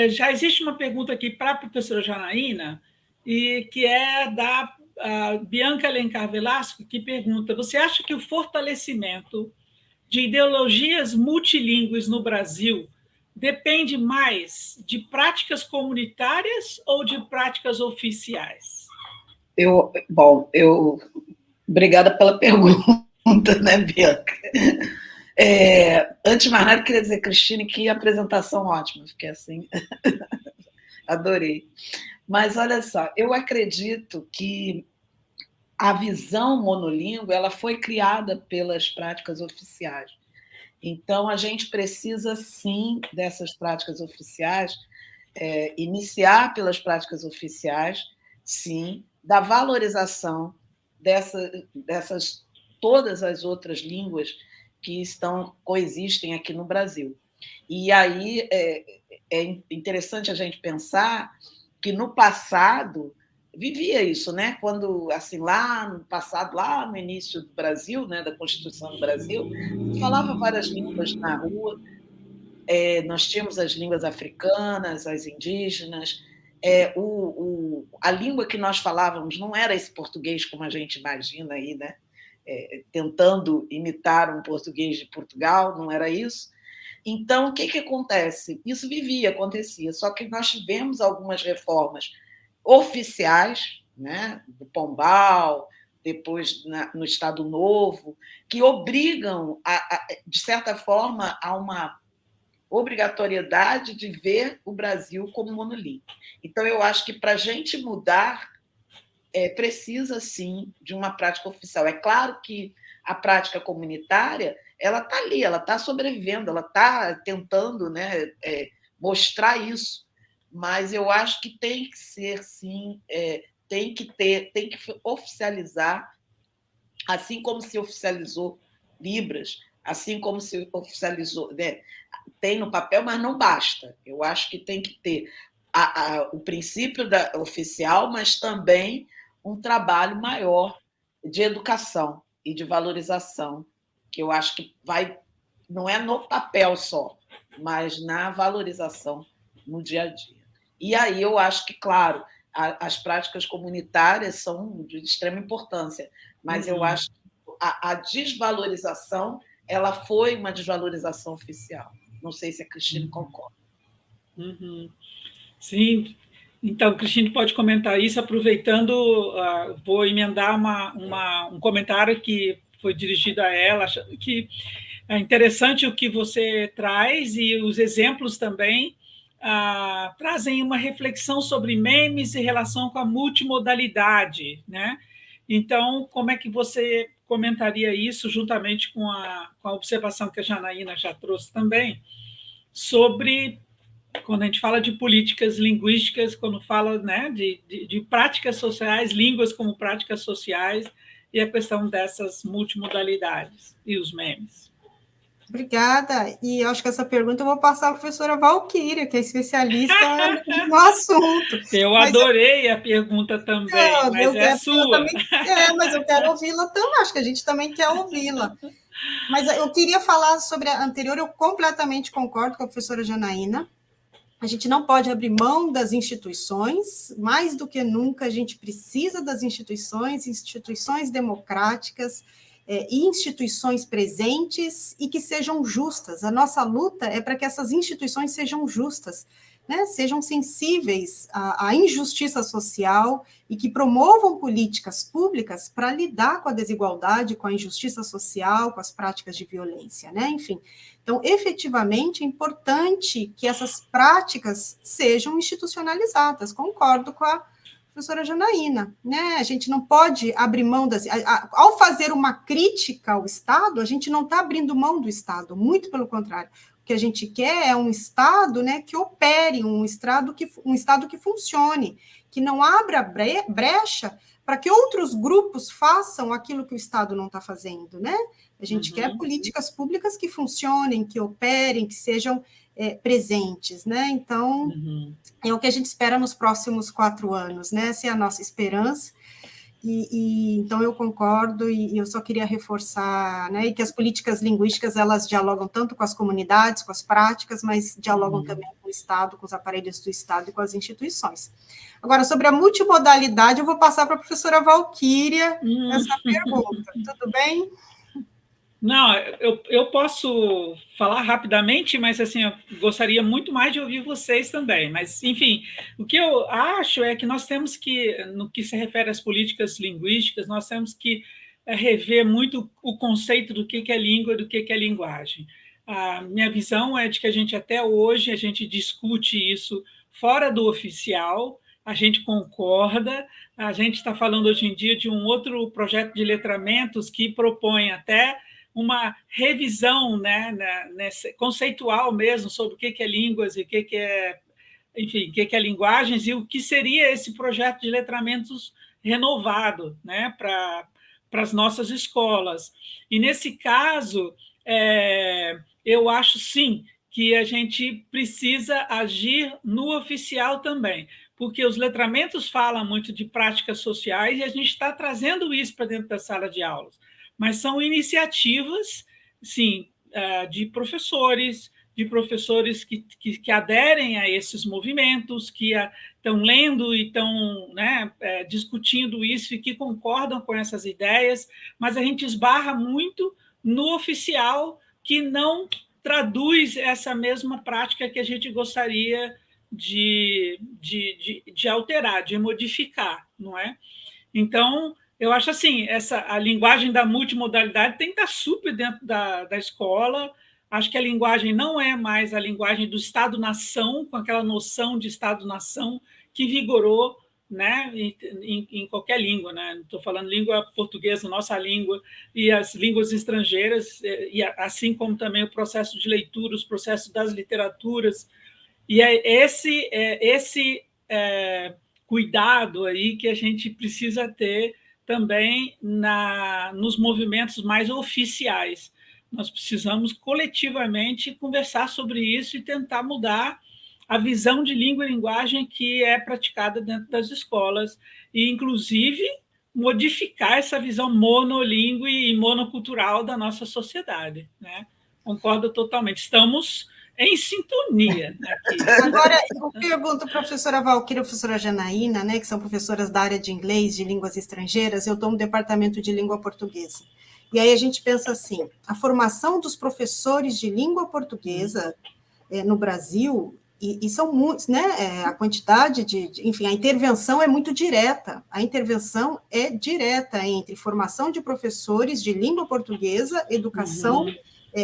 já existe uma pergunta aqui para a professora Janaína, e que é da Bianca Alencar Velasco, que pergunta: você acha que o fortalecimento de ideologias multilingües no Brasil depende mais de práticas comunitárias ou de práticas oficiais? Obrigada pela pergunta, né, Bianca? Antes de mais nada, queria dizer, Cristine, que apresentação ótima, fiquei assim, adorei. Mas olha só, eu acredito que a visão monolíngue ela foi criada pelas práticas oficiais. Então, a gente precisa, sim, dessas práticas oficiais, iniciar pelas práticas oficiais, sim, da valorização dessas todas as outras línguas que coexistem aqui no Brasil. E aí é interessante a gente pensar que no passado vivia isso, né? Quando assim lá no passado, lá no início do Brasil, né, da Constituição do Brasil, se falava várias línguas na rua. Nós tínhamos as línguas africanas, as indígenas. A língua que nós falávamos não era esse português como a gente imagina aí, né? Tentando imitar um português de Portugal, não era isso. Então, o que acontece? Isso acontecia, só que nós tivemos algumas reformas oficiais, né, do Pombal, depois no Estado Novo, que obrigam, de certa forma, a uma obrigatoriedade de ver o Brasil como monolíngue. Então, eu acho que para a gente mudar, precisa, sim, de uma prática oficial. É claro que a prática comunitária ela está ali, ela está sobrevivendo, ela está tentando, né, mostrar isso, mas eu acho que tem que ser, sim, tem que oficializar, assim como se oficializou Libras, assim como se oficializou, né, tem no papel, mas não basta. Eu acho que tem que ter o princípio oficial, mas também um trabalho maior de educação e de valorização, que eu acho que não é no papel só, mas na valorização no dia a dia. E aí eu acho que, claro, as práticas comunitárias são de extrema importância, mas eu acho que a desvalorização ela foi uma desvalorização oficial. Não sei se a Cristine concorda. Sim. Então, Cristine pode comentar isso, aproveitando, vou emendar um comentário que foi dirigido a ela, que é interessante o que você traz, e os exemplos também trazem uma reflexão sobre memes em relação com a multimodalidade, né? Então, como é que você comentaria isso, juntamente com a observação que a Janaína já trouxe também, sobre quando a gente fala de políticas linguísticas, quando fala, né, de práticas sociais, línguas como práticas sociais, e a questão dessas multimodalidades e os memes. Obrigada, e acho que essa pergunta eu vou passar à professora Valquíria, que é especialista no assunto. Adorei a pergunta também, mas é sua. Mas eu quero ouvi-la também, acho que a gente também quer ouvi-la. Mas eu queria falar sobre a anterior, eu completamente concordo com a professora Janaína. A gente não pode abrir mão das instituições, mais do que nunca a gente precisa das instituições, instituições democráticas, e instituições presentes e que sejam justas. A nossa luta é para que essas instituições sejam justas, né? Sejam sensíveis à injustiça social e que promovam políticas públicas para lidar com a desigualdade, com a injustiça social, com as práticas de violência, né? Enfim, então, efetivamente, é importante que essas práticas sejam institucionalizadas. Concordo com a professora Janaína, né? A gente não pode abrir mão das... Ao fazer uma crítica ao Estado, a gente não está abrindo mão do Estado, muito pelo contrário. O que a gente quer é um Estado, né, que opere, um Estado que funcione, que não abra brecha para que outros grupos façam aquilo que o Estado não está fazendo, né? A gente quer políticas públicas que funcionem, que operem, que sejam presentes, né? Então, é o que a gente espera nos próximos 4 anos, né? Essa é a nossa esperança. Então, eu concordo, e eu só queria reforçar, né, e que as políticas linguísticas, elas dialogam tanto com as comunidades, com as práticas, mas dialogam também com o Estado, com os aparelhos do Estado e com as instituições. Agora, sobre a multimodalidade, eu vou passar para a professora Valquíria essa pergunta. Tudo bem? Não, eu posso falar rapidamente, mas assim, eu gostaria muito mais de ouvir vocês também. Mas, enfim, o que eu acho é que nós temos que, no que se refere às políticas linguísticas, nós temos que rever muito o conceito do que é língua e do que é linguagem. A minha visão é de que a gente, até hoje, a gente discute isso fora do oficial, a gente concorda, a gente está falando hoje em dia de um outro projeto de letramentos que propõe até uma revisão, né, conceitual mesmo sobre o que é línguas e o que é, enfim, o que é linguagens e o que seria esse projeto de letramentos renovado, né, para as nossas escolas. E, nesse caso, eu acho, sim, que a gente precisa agir no oficial também, porque os letramentos falam muito de práticas sociais e a gente está trazendo isso para dentro da sala de aulas. Mas são iniciativas, sim, de professores que aderem a esses movimentos, que estão lendo e estão, né, discutindo isso e que concordam com essas ideias, mas a gente esbarra muito no oficial que não traduz essa mesma prática que a gente gostaria de alterar, de modificar, não é? Então, eu acho assim, a linguagem da multimodalidade tem que estar super dentro da escola. Acho que a linguagem não é mais a linguagem do Estado-nação, com aquela noção de Estado-nação que vigorou, né, em qualquer língua. Né? Estou falando língua portuguesa, nossa língua, e as línguas estrangeiras, e assim como também o processo de leitura, os processos das literaturas. E é esse cuidado aí que a gente precisa ter também nos movimentos mais oficiais. Nós precisamos coletivamente conversar sobre isso e tentar mudar a visão de língua e linguagem que é praticada dentro das escolas e, inclusive, modificar essa visão monolíngue e monocultural da nossa sociedade. Né? Concordo totalmente. Estamos em sintonia aqui. Agora, eu pergunto para a professora Valquíria e a professora Janaína, né, que são professoras da área de inglês, de línguas estrangeiras, eu estou no departamento de língua portuguesa. E aí a gente pensa assim, a formação dos professores de língua portuguesa no Brasil, e são muitos, né, a quantidade enfim, a intervenção é muito direta, a intervenção é direta entre formação de professores de língua portuguesa, educação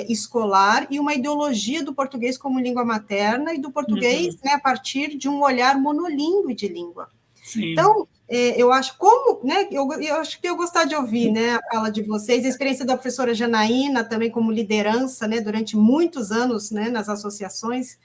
escolar e uma ideologia do português como língua materna e do português, né, a partir de um olhar monolíngue de língua. Sim. Então, eu acho né, eu acho que eu gostaria de ouvir, né, a fala de vocês, a experiência da professora Janaína também como liderança, né, durante muitos anos, né, nas associações,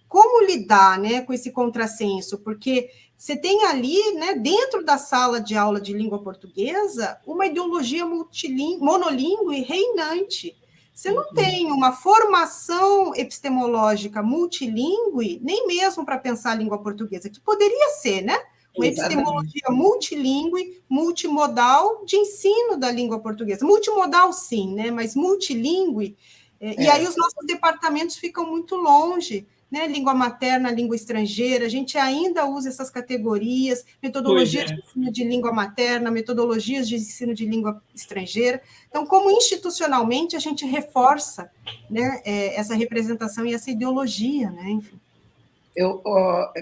como lidar, né, com esse contrassenso, porque você tem ali, né, dentro da sala de aula de língua portuguesa, uma ideologia monolíngue reinante. Você não tem uma formação epistemológica multilíngue, nem mesmo para pensar a língua portuguesa, que poderia ser, né? Uma epistemologia multilíngue, multimodal de ensino da língua portuguesa. Multimodal, sim, né? Mas multilíngue. E aí os nossos departamentos ficam muito longe, né? Língua materna, língua estrangeira, a gente ainda usa essas categorias, metodologias de ensino de língua materna, metodologias de ensino de língua estrangeira. Então, como institucionalmente a gente reforça, né, essa representação e essa ideologia, né? Enfim.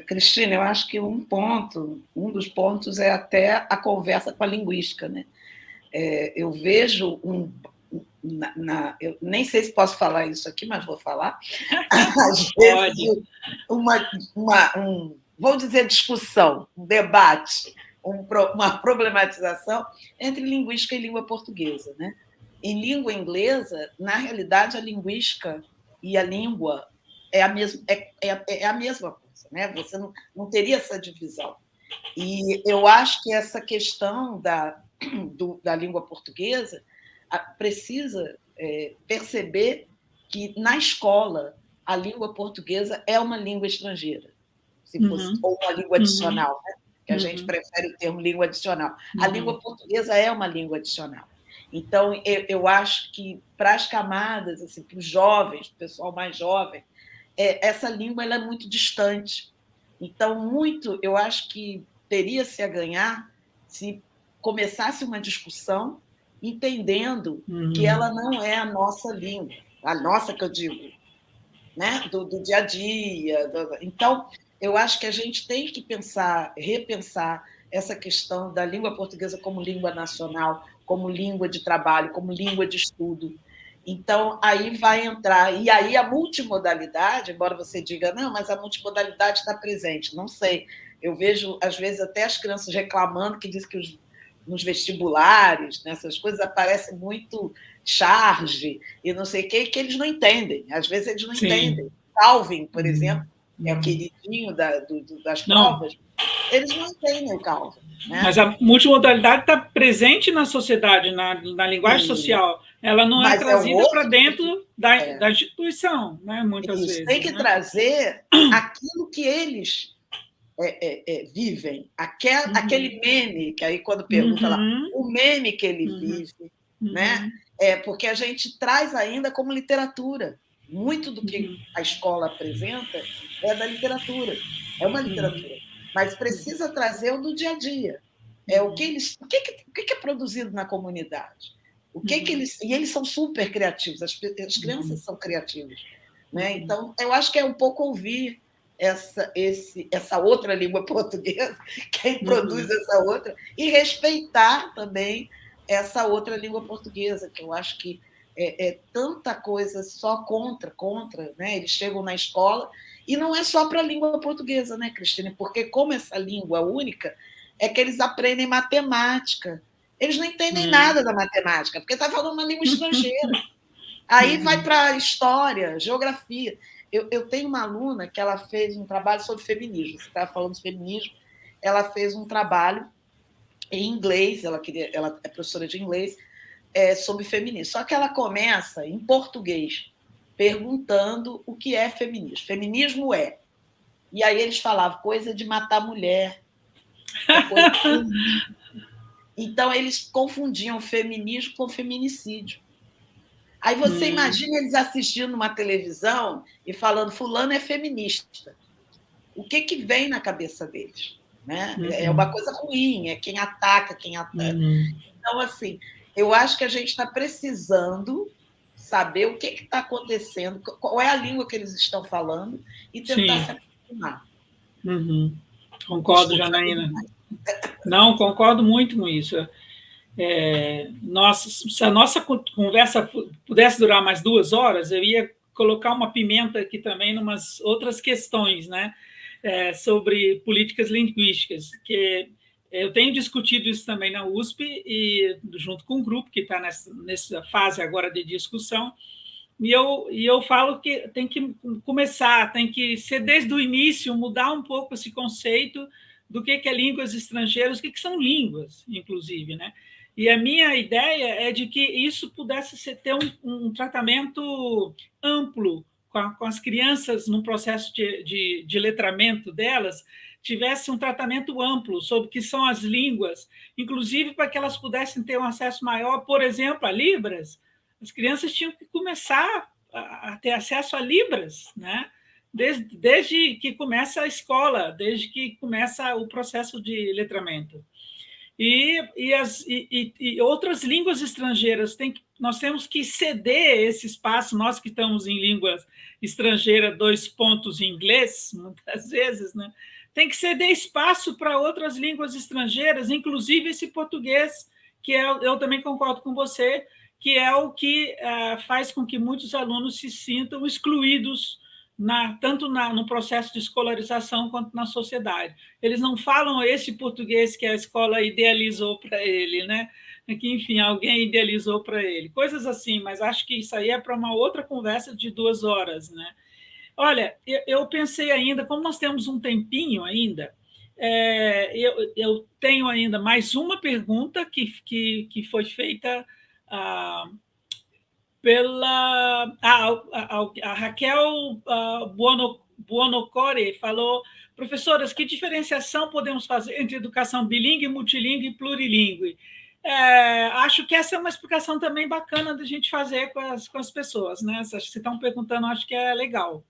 Cristina, eu acho que um dos pontos é até a conversa com a linguística, né? Eu vejo eu nem sei se posso falar isso aqui, mas vou falar. Às vezes, vou dizer discussão, um debate, uma problematização entre linguística e língua portuguesa, né? Em língua inglesa, na realidade, a linguística e a língua é a mesma coisa, né? Você não teria essa divisão. E eu acho que essa questão da língua portuguesa precisa perceber que, na escola, a língua portuguesa é uma língua estrangeira, se fosse, ou uma língua adicional, né? Que a gente prefere o termo língua adicional. A língua portuguesa é uma língua adicional. Então, eu acho que, para as camadas, assim, para os jovens, para o pessoal mais jovem, essa língua ela é muito distante. Então, eu acho que teria-se a ganhar se começasse uma discussão entendendo que ela não é a nossa língua, a nossa, que eu digo, né? do dia a dia. Então, eu acho que a gente tem que repensar essa questão da língua portuguesa como língua nacional, como língua de trabalho, como língua de estudo. Então, aí vai entrar... E aí a multimodalidade, embora você diga, não, mas a multimodalidade está presente. Não sei. Eu vejo, às vezes, até as crianças reclamando que dizem que nos vestibulares, nessas coisas, aparece muito charge e não sei o quê, que eles não entendem. Às vezes, eles não entendem. Calvin, por exemplo, é o queridinho das provas, eles não entendem o Calvin. Né? Mas a multimodalidade está presente na sociedade, na linguagem social. Ela não é trazida para dentro da instituição, né? Muitas vezes. Tem que trazer aquilo que eles vivem. Aquele meme, que aí quando pergunta lá, o meme que ele vive, né? Porque a gente traz ainda como literatura. Muito do que a escola apresenta é da literatura. É uma literatura. Mas precisa trazer o do dia a dia. O que é produzido na comunidade? E eles são super criativos, as crianças são criativas. Né? Então, eu acho que é um pouco ouvir essa outra língua portuguesa, quem produz essa outra, e respeitar também essa outra língua portuguesa, que eu acho que é tanta coisa só contra, né? Eles chegam na escola, e não é só para a língua portuguesa, né, Cristina? Porque como essa língua única, é que eles aprendem matemática. Eles não entendem nada da matemática, porque está falando uma língua estrangeira. Aí vai para história, geografia. Eu tenho uma aluna que ela fez um trabalho sobre feminismo. Você estava falando de feminismo. Ela fez um trabalho em inglês, ela é professora de inglês, sobre feminismo. Só que ela começa em português, perguntando o que é feminismo. Feminismo é. E aí eles falavam coisa de matar mulher. Coisa de... Então, eles confundiam feminismo com feminicídio. Aí você imagina eles assistindo uma televisão e falando fulano é feminista. O que vem na cabeça deles? Né? É uma coisa ruim, é quem ataca. Então, assim, eu acho que a gente está precisando saber o que está acontecendo, qual é a língua que eles estão falando e tentar se aproximar. Concordo, Janaína. Não, concordo muito com isso. Se a nossa conversa pudesse durar mais 2 horas, eu ia colocar uma pimenta aqui também em umas outras questões, né? Sobre políticas linguísticas, que eu tenho discutido isso também na USP, e junto com o grupo que está nessa fase agora de discussão, e eu falo que tem que começar, tem que ser desde o início, mudar um pouco esse conceito do que é línguas estrangeiras, o que são línguas, inclusive, né? E a minha ideia é de que isso pudesse ter um tratamento amplo com as crianças no processo de letramento delas, tivesse um tratamento amplo sobre o que são as línguas, inclusive para que elas pudessem ter um acesso maior, por exemplo, a Libras. As crianças tinham que começar a ter acesso a Libras, né? desde que começa a escola, desde que começa o processo de letramento. E outras línguas estrangeiras, nós temos que ceder esse espaço, nós que estamos em língua estrangeira, 2 pontos em inglês, muitas vezes, né? Tem que ceder espaço para outras línguas estrangeiras, inclusive esse português, que eu também concordo com você, que é o que faz com que muitos alunos se sintam excluídos, tanto no processo de escolarização quanto na sociedade. Eles não falam esse português que a escola idealizou para ele, né? Que, enfim, alguém idealizou para ele. Coisas assim, mas acho que isso aí é para uma outra conversa de 2 horas, né? Olha, eu pensei ainda, como nós temos um tempinho ainda, eu tenho ainda mais uma pergunta que foi feita pela a Raquel Buonocore falou: professoras, que diferenciação podemos fazer entre educação bilíngue, multilíngue e plurilíngue? Acho que essa é uma explicação também bacana da gente fazer com as pessoas, né? Se estão perguntando, acho que é legal.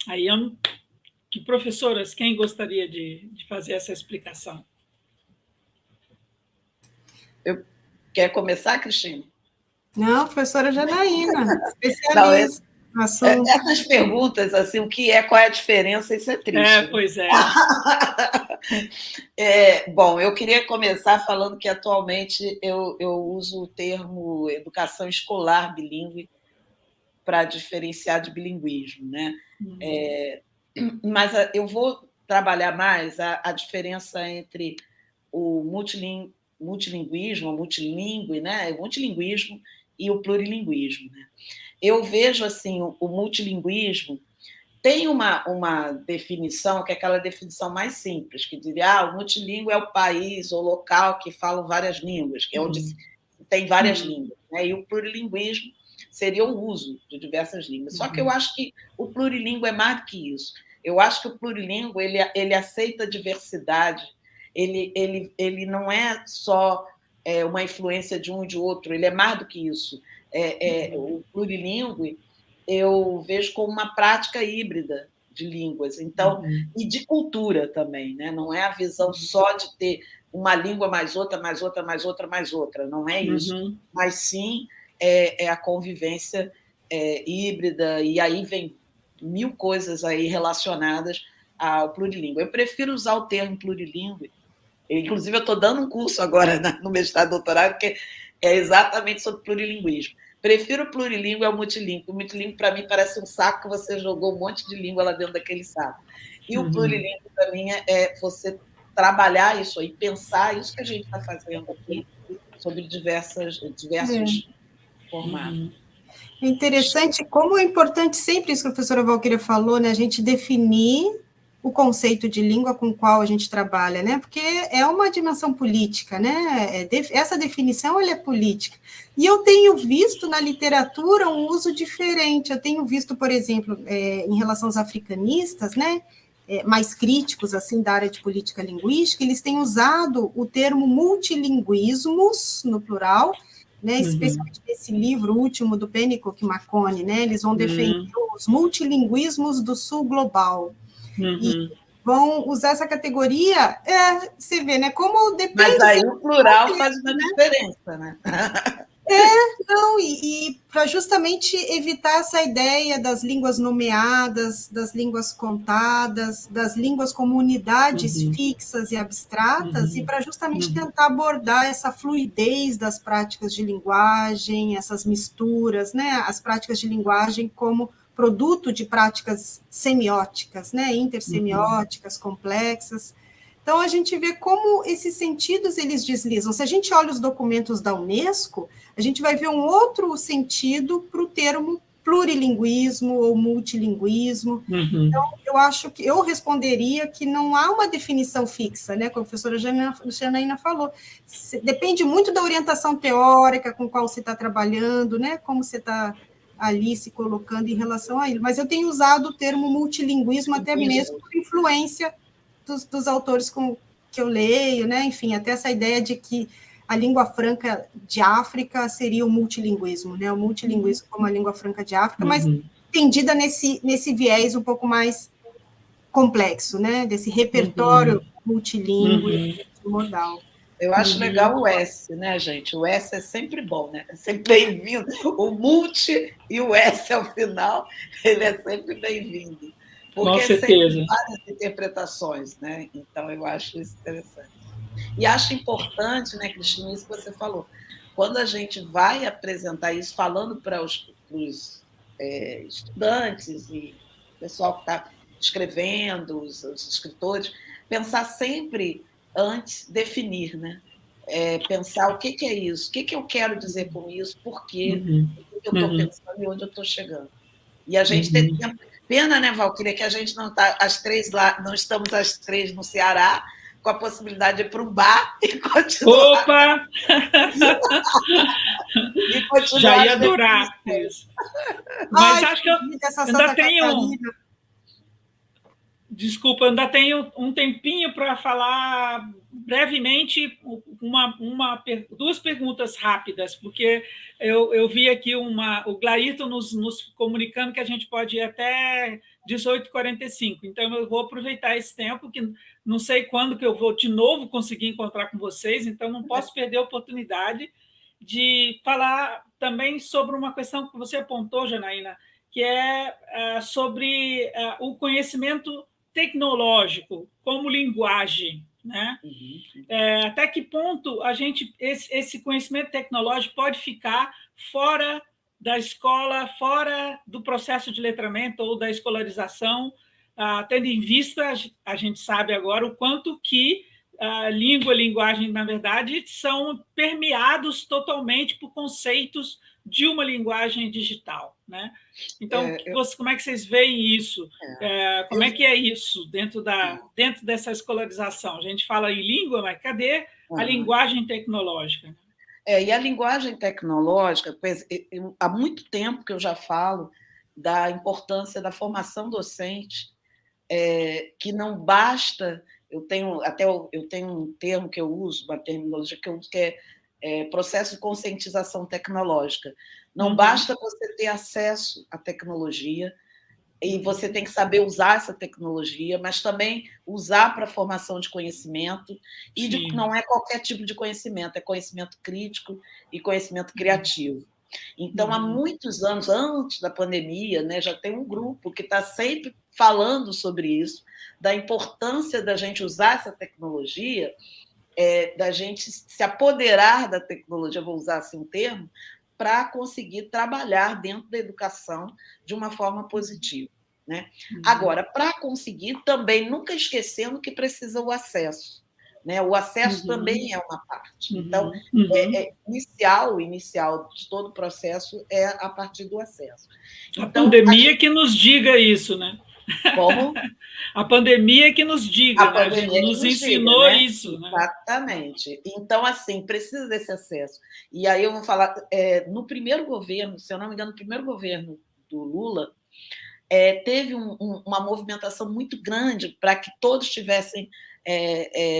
Aí, que professoras, quem gostaria de fazer essa explicação? Quer começar, Cristina? Não, professora Janaína, especialista no assunto. Essas perguntas, assim, o que é, qual é a diferença, isso é triste. Pois é. Bom, eu queria começar falando que atualmente eu uso o termo educação escolar bilíngue para diferenciar de bilinguismo, né? Mas eu vou trabalhar mais a diferença entre o multilinguismo, o multilingüe, né? O multilinguismo e o plurilinguismo, né? Eu vejo assim o multilinguismo tem uma definição que é aquela definição mais simples, que diria o multilingüe é o país ou local que falam várias línguas, que é onde tem várias línguas, né? E o plurilinguismo seria o uso de diversas línguas. Só que eu acho que o plurilingüe é mais do que isso. Eu acho que o plurilingüe ele aceita a diversidade, ele não é só uma influência de um e de outro, ele é mais do que isso. O plurilingüe eu vejo como uma prática híbrida de línguas, então, e de cultura também, né? Não é a visão só de ter uma língua mais outra, mais outra, mais outra, mais outra, não é isso, mas sim é a convivência híbrida, e aí vem 1000 coisas aí relacionadas ao plurilingüe. Eu prefiro usar o termo plurilingüe, inclusive eu estou dando um curso agora no mestrado e doutorado, que é exatamente sobre plurilinguismo. Prefiro o plurilingüe ao multilingüe. O multilingüe, para mim, parece um saco que você jogou um monte de língua lá dentro daquele saco. E o plurilingüe, para mim, é você trabalhar isso aí, pensar isso que a gente está fazendo aqui, sobre diversos formatos. É interessante como é importante sempre isso que a professora Valquíria falou, né? A gente definir o conceito de língua com o qual a gente trabalha, né? Porque é uma dimensão política, né? Essa definição ela é política. E eu tenho visto na literatura um uso diferente. Eu tenho visto, por exemplo, em relação aos africanistas, né? Mais críticos assim da área de política linguística, eles têm usado o termo multilinguismos no plural, né? Especialmente nesse livro último do Pennycook Marconi, né? Eles vão defender os multilinguismos do sul global. E vão usar essa categoria, você vê, né? Como depende. Mas aí o plural faz uma diferença, né? Não, e para justamente evitar essa ideia das línguas nomeadas, das línguas contadas, das línguas como unidades fixas e abstratas, e para justamente tentar abordar essa fluidez das práticas de linguagem, essas misturas, né? As práticas de linguagem como produto de práticas semióticas, né? Intersemióticas, complexas. Então, a gente vê como esses sentidos eles deslizam. Se a gente olha os documentos da Unesco, a gente vai ver um outro sentido para o termo plurilinguismo ou multilinguismo. Então, eu acho que eu responderia que não há uma definição fixa, né? Como a professora Janaína falou. Depende muito da orientação teórica com qual você está trabalhando, né? Como você está ali se colocando em relação a ele. Mas eu tenho usado o termo multilinguismo até mesmo por influência dos autores que eu leio, né? Enfim, até essa ideia de que a língua franca de África seria o multilinguismo, né? O multilinguismo como a língua franca de África, mas entendida nesse viés um pouco mais complexo, né? Desse repertório multilingüe, modal. Eu acho legal o S, né, gente? O S é sempre bom, né? É sempre bem-vindo. O multi e o S ao final, ele é sempre bem-vindo. Porque Com certeza. Sempre várias interpretações, né? Então, eu acho isso interessante. E acho importante, né, Cristina, isso que você falou. Quando a gente vai apresentar isso, falando para os estudantes e o pessoal que está escrevendo, os escritores, pensar sempre antes, definir, né? Pensar o que é isso, o que eu quero dizer com isso, por quê, o que eu estou pensando e onde eu estou chegando. E a gente tem tempo. Pena, né, Valquíria, que a gente não está às 3 lá, não estamos às 3 no Ceará, com a possibilidade de ir para um bar e continuar. Opa! E continuar. Já ia adorar isso. Mas acho que eu ainda tenho. Desculpa, ainda tenho um tempinho para falar brevemente duas perguntas rápidas, porque eu vi aqui o Glairton nos comunicando que a gente pode ir até 18h45, então eu vou aproveitar esse tempo, que não sei quando que eu vou de novo conseguir encontrar com vocês, então não posso perder a oportunidade de falar também sobre uma questão que você apontou, Janaína, que é sobre o conhecimento tecnológico como linguagem, né? Até que ponto esse conhecimento tecnológico pode ficar fora da escola, fora do processo de letramento ou da escolarização, tendo em vista, a gente sabe agora, o quanto que a língua e a linguagem, na verdade, são permeados totalmente por conceitos de uma linguagem digital, né? Então, como é que vocês veem isso? Como é que é isso dentro dessa escolarização? A gente fala em língua, mas cadê a linguagem tecnológica? E a linguagem tecnológica, há muito tempo que eu já falo da importância da formação docente, que não basta. Eu tenho um termo que eu uso, uma terminologia que eu uso, que é processo de conscientização tecnológica. Não basta você ter acesso à tecnologia, e você tem que saber usar essa tecnologia, mas também usar para formação de conhecimento, e não é qualquer tipo de conhecimento, é conhecimento crítico e conhecimento criativo. Então, há muitos anos, antes da pandemia, né, já tem um grupo que está sempre falando sobre isso, da importância da gente usar essa tecnologia, da gente se apoderar da tecnologia, vou usar assim um termo, para conseguir trabalhar dentro da educação de uma forma positiva, né? Agora, para conseguir, também nunca esquecendo que precisa o acesso. Né? O acesso também é uma parte. Então, inicial de todo o processo é a partir do acesso. Então, a pandemia que nos diga isso, né? Como? A pandemia que nos diga, a pandemia né? Nos ensinou diga, né? isso. Né? Exatamente. Então, assim, precisa desse acesso. E aí eu vou falar, no primeiro governo, se eu não me engano, no primeiro governo do Lula, teve uma movimentação muito grande para que todos tivessem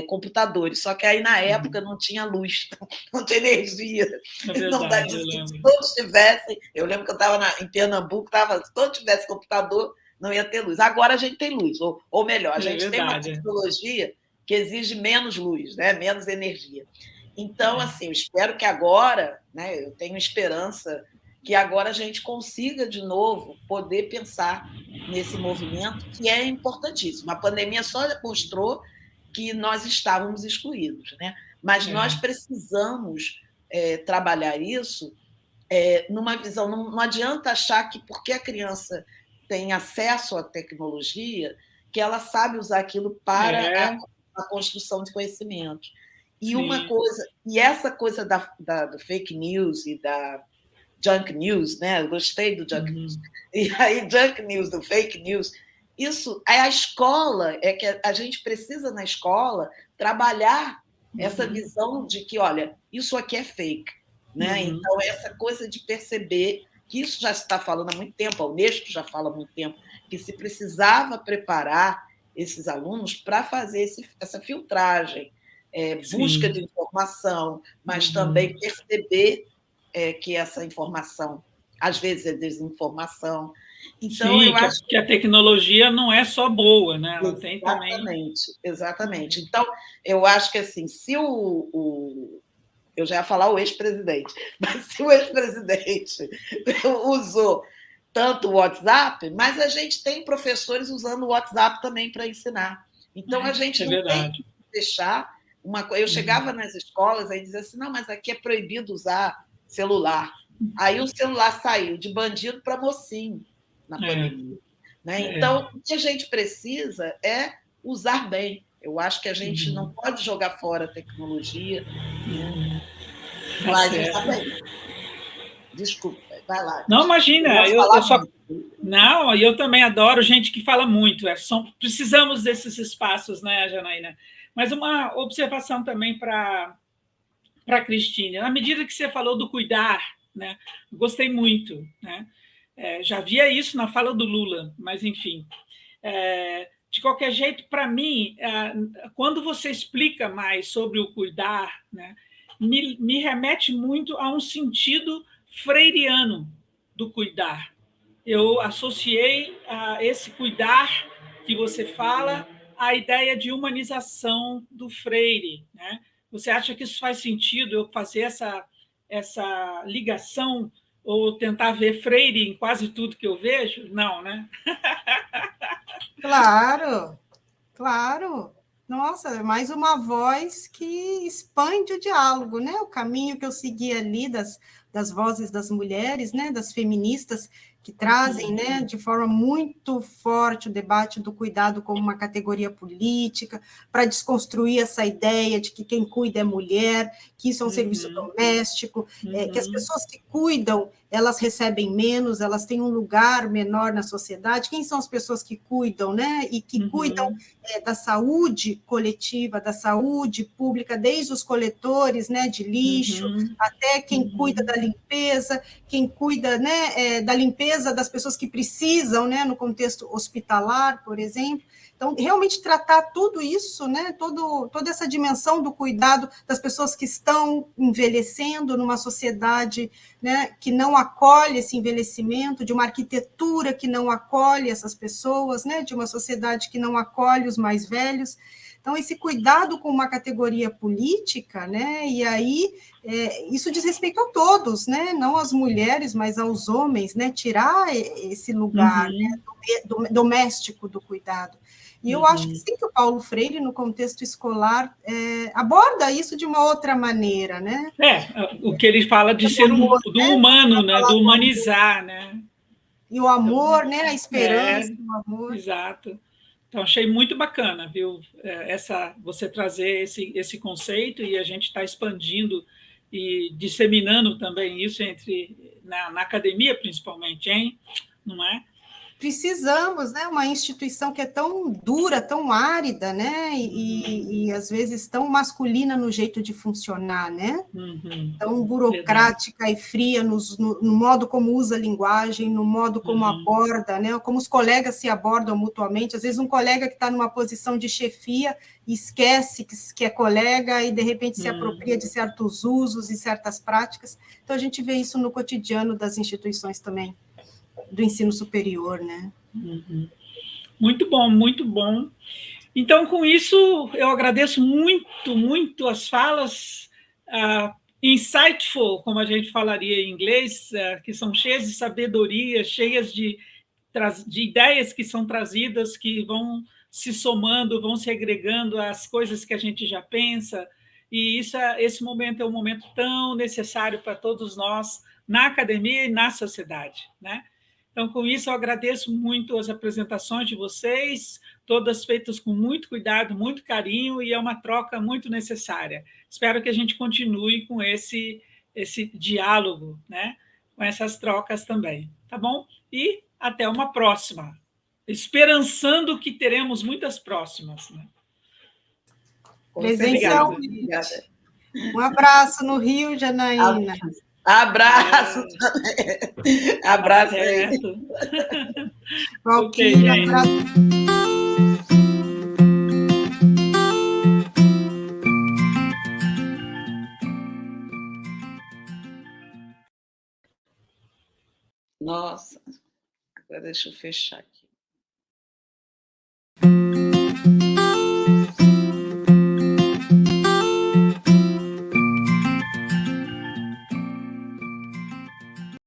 computadores, só que aí na época não tinha luz, não tinha energia. É verdade, se todos tivessem, eu lembro que eu estava em Pernambuco, se todos tivessem computador, não ia ter luz. Agora a gente tem luz, ou melhor, a gente tem uma tecnologia que exige menos luz, né? Menos energia. Então, assim, eu espero que agora, né, eu tenho esperança que agora a gente consiga, de novo, poder pensar nesse movimento, que é importantíssimo. A pandemia só mostrou que nós estávamos excluídos, né? Mas nós precisamos trabalhar isso numa visão. Não adianta achar que porque a criança tem acesso à tecnologia, que ela sabe usar aquilo para a construção de conhecimento. E essa coisa do fake news e da junk news, né? Eu gostei do junk news. E aí, junk news, do fake news, isso é a escola, que a gente precisa na escola trabalhar essa visão de que, olha, isso aqui é fake, né? Então, essa coisa de perceber que isso já se está falando há muito tempo, a Unesco já fala há muito tempo, que se precisava preparar esses alunos para fazer essa filtragem, busca de informação, mas também perceber que essa informação às vezes é desinformação. Então, Sim, eu acho que a tecnologia não é só boa, né? Ela tem também. exatamente, exatamente. Então, eu acho que assim, se eu já ia falar o ex-presidente, mas se o ex-presidente usou tanto o WhatsApp, mas a gente tem professores usando o WhatsApp também para ensinar. Então, a gente É não tem verdade. que deixar uma coisa. Eu chegava nas escolas e dizia assim: não, mas aqui é proibido usar celular. Aí o celular saiu de bandido para mocinho na É, pandemia. Né? é. Então, o que a gente precisa é usar bem. Eu acho que a gente não pode jogar fora a tecnologia, né? Tá Mas usar certo. bem. Desculpa, vai lá. Não, Eu imagina, gosto de eu falar só. muito. Não, e eu também adoro gente que fala muito. Precisamos desses espaços, né, Janaína? Mas uma observação também para a Cristine. Na medida que você falou do cuidar, né, gostei muito. Né? Já via isso na fala do Lula, mas enfim. De qualquer jeito, para mim, quando você explica mais sobre o cuidar, né, me remete muito a um sentido freiriano do cuidar. Eu associei a esse cuidar que você fala à ideia de humanização do Freire. Né? Você acha que isso faz sentido eu fazer essa ligação ou tentar ver Freire em quase tudo que eu vejo? Não, né? Claro, claro. Nossa, é mais uma voz que expande o diálogo, né? O caminho que eu segui ali das vozes das mulheres, né? Das feministas que trazem, né, de forma muito forte o debate do cuidado como uma categoria política, para desconstruir essa ideia de que quem cuida é mulher, que isso é um serviço doméstico, que as pessoas que cuidam, elas recebem menos, elas têm um lugar menor na sociedade. Quem são as pessoas que cuidam, né? E que cuidam da saúde coletiva, da saúde pública, desde os coletores, né, de lixo, até quem cuida da limpeza, quem cuida, né, da limpeza das pessoas que precisam, né, no contexto hospitalar, por exemplo. Então, realmente tratar tudo isso, né, toda essa dimensão do cuidado das pessoas que estão envelhecendo numa sociedade, né, que não acolhe esse envelhecimento, de uma arquitetura que não acolhe essas pessoas, né, de uma sociedade que não acolhe os mais velhos. Então, esse cuidado com uma categoria política, né, e aí isso diz respeito a todos, né, não às mulheres, mas aos homens, né, tirar esse lugar né, doméstico do cuidado. E eu acho que sim, que o Paulo Freire, no contexto escolar, aborda isso de uma outra maneira, né? O que ele fala de ser do humano, né, do humanizar, né? E o amor, né, a esperança, o amor. Exato. Então, achei muito bacana, viu, você trazer esse conceito e a gente está expandindo e disseminando também isso na academia, principalmente, hein? Não é? Precisamos, né? Uma instituição que é tão dura, tão árida, né? E às vezes tão masculina no jeito de funcionar, né? Tão burocrática e fria no modo como usa a linguagem, no modo como aborda, né? Como os colegas se abordam mutuamente. Às vezes um colega que está numa posição de chefia esquece que é colega e de repente se apropria de certos usos e certas práticas. Então a gente vê isso no cotidiano das instituições também do ensino superior, né? Muito bom, muito bom. Então, com isso, eu agradeço muito, muito as falas insightful, como a gente falaria em inglês, que são cheias de sabedoria, cheias de ideias que são trazidas, que vão se somando, vão se agregando às coisas que a gente já pensa, e esse momento é um momento tão necessário para todos nós, na academia e na sociedade, né? Então, com isso, eu agradeço muito as apresentações de vocês, todas feitas com muito cuidado, muito carinho, e é uma troca muito necessária. Espero que a gente continue com esse diálogo, né? Com essas trocas também, tá bom? E até uma próxima, esperançando que teremos muitas próximas. Né? Presencialmente. Um abraço no Rio, Janaína. Abraço também. Abraço aí. Valquíria, abraço. Nossa, agora deixa eu fechar aqui.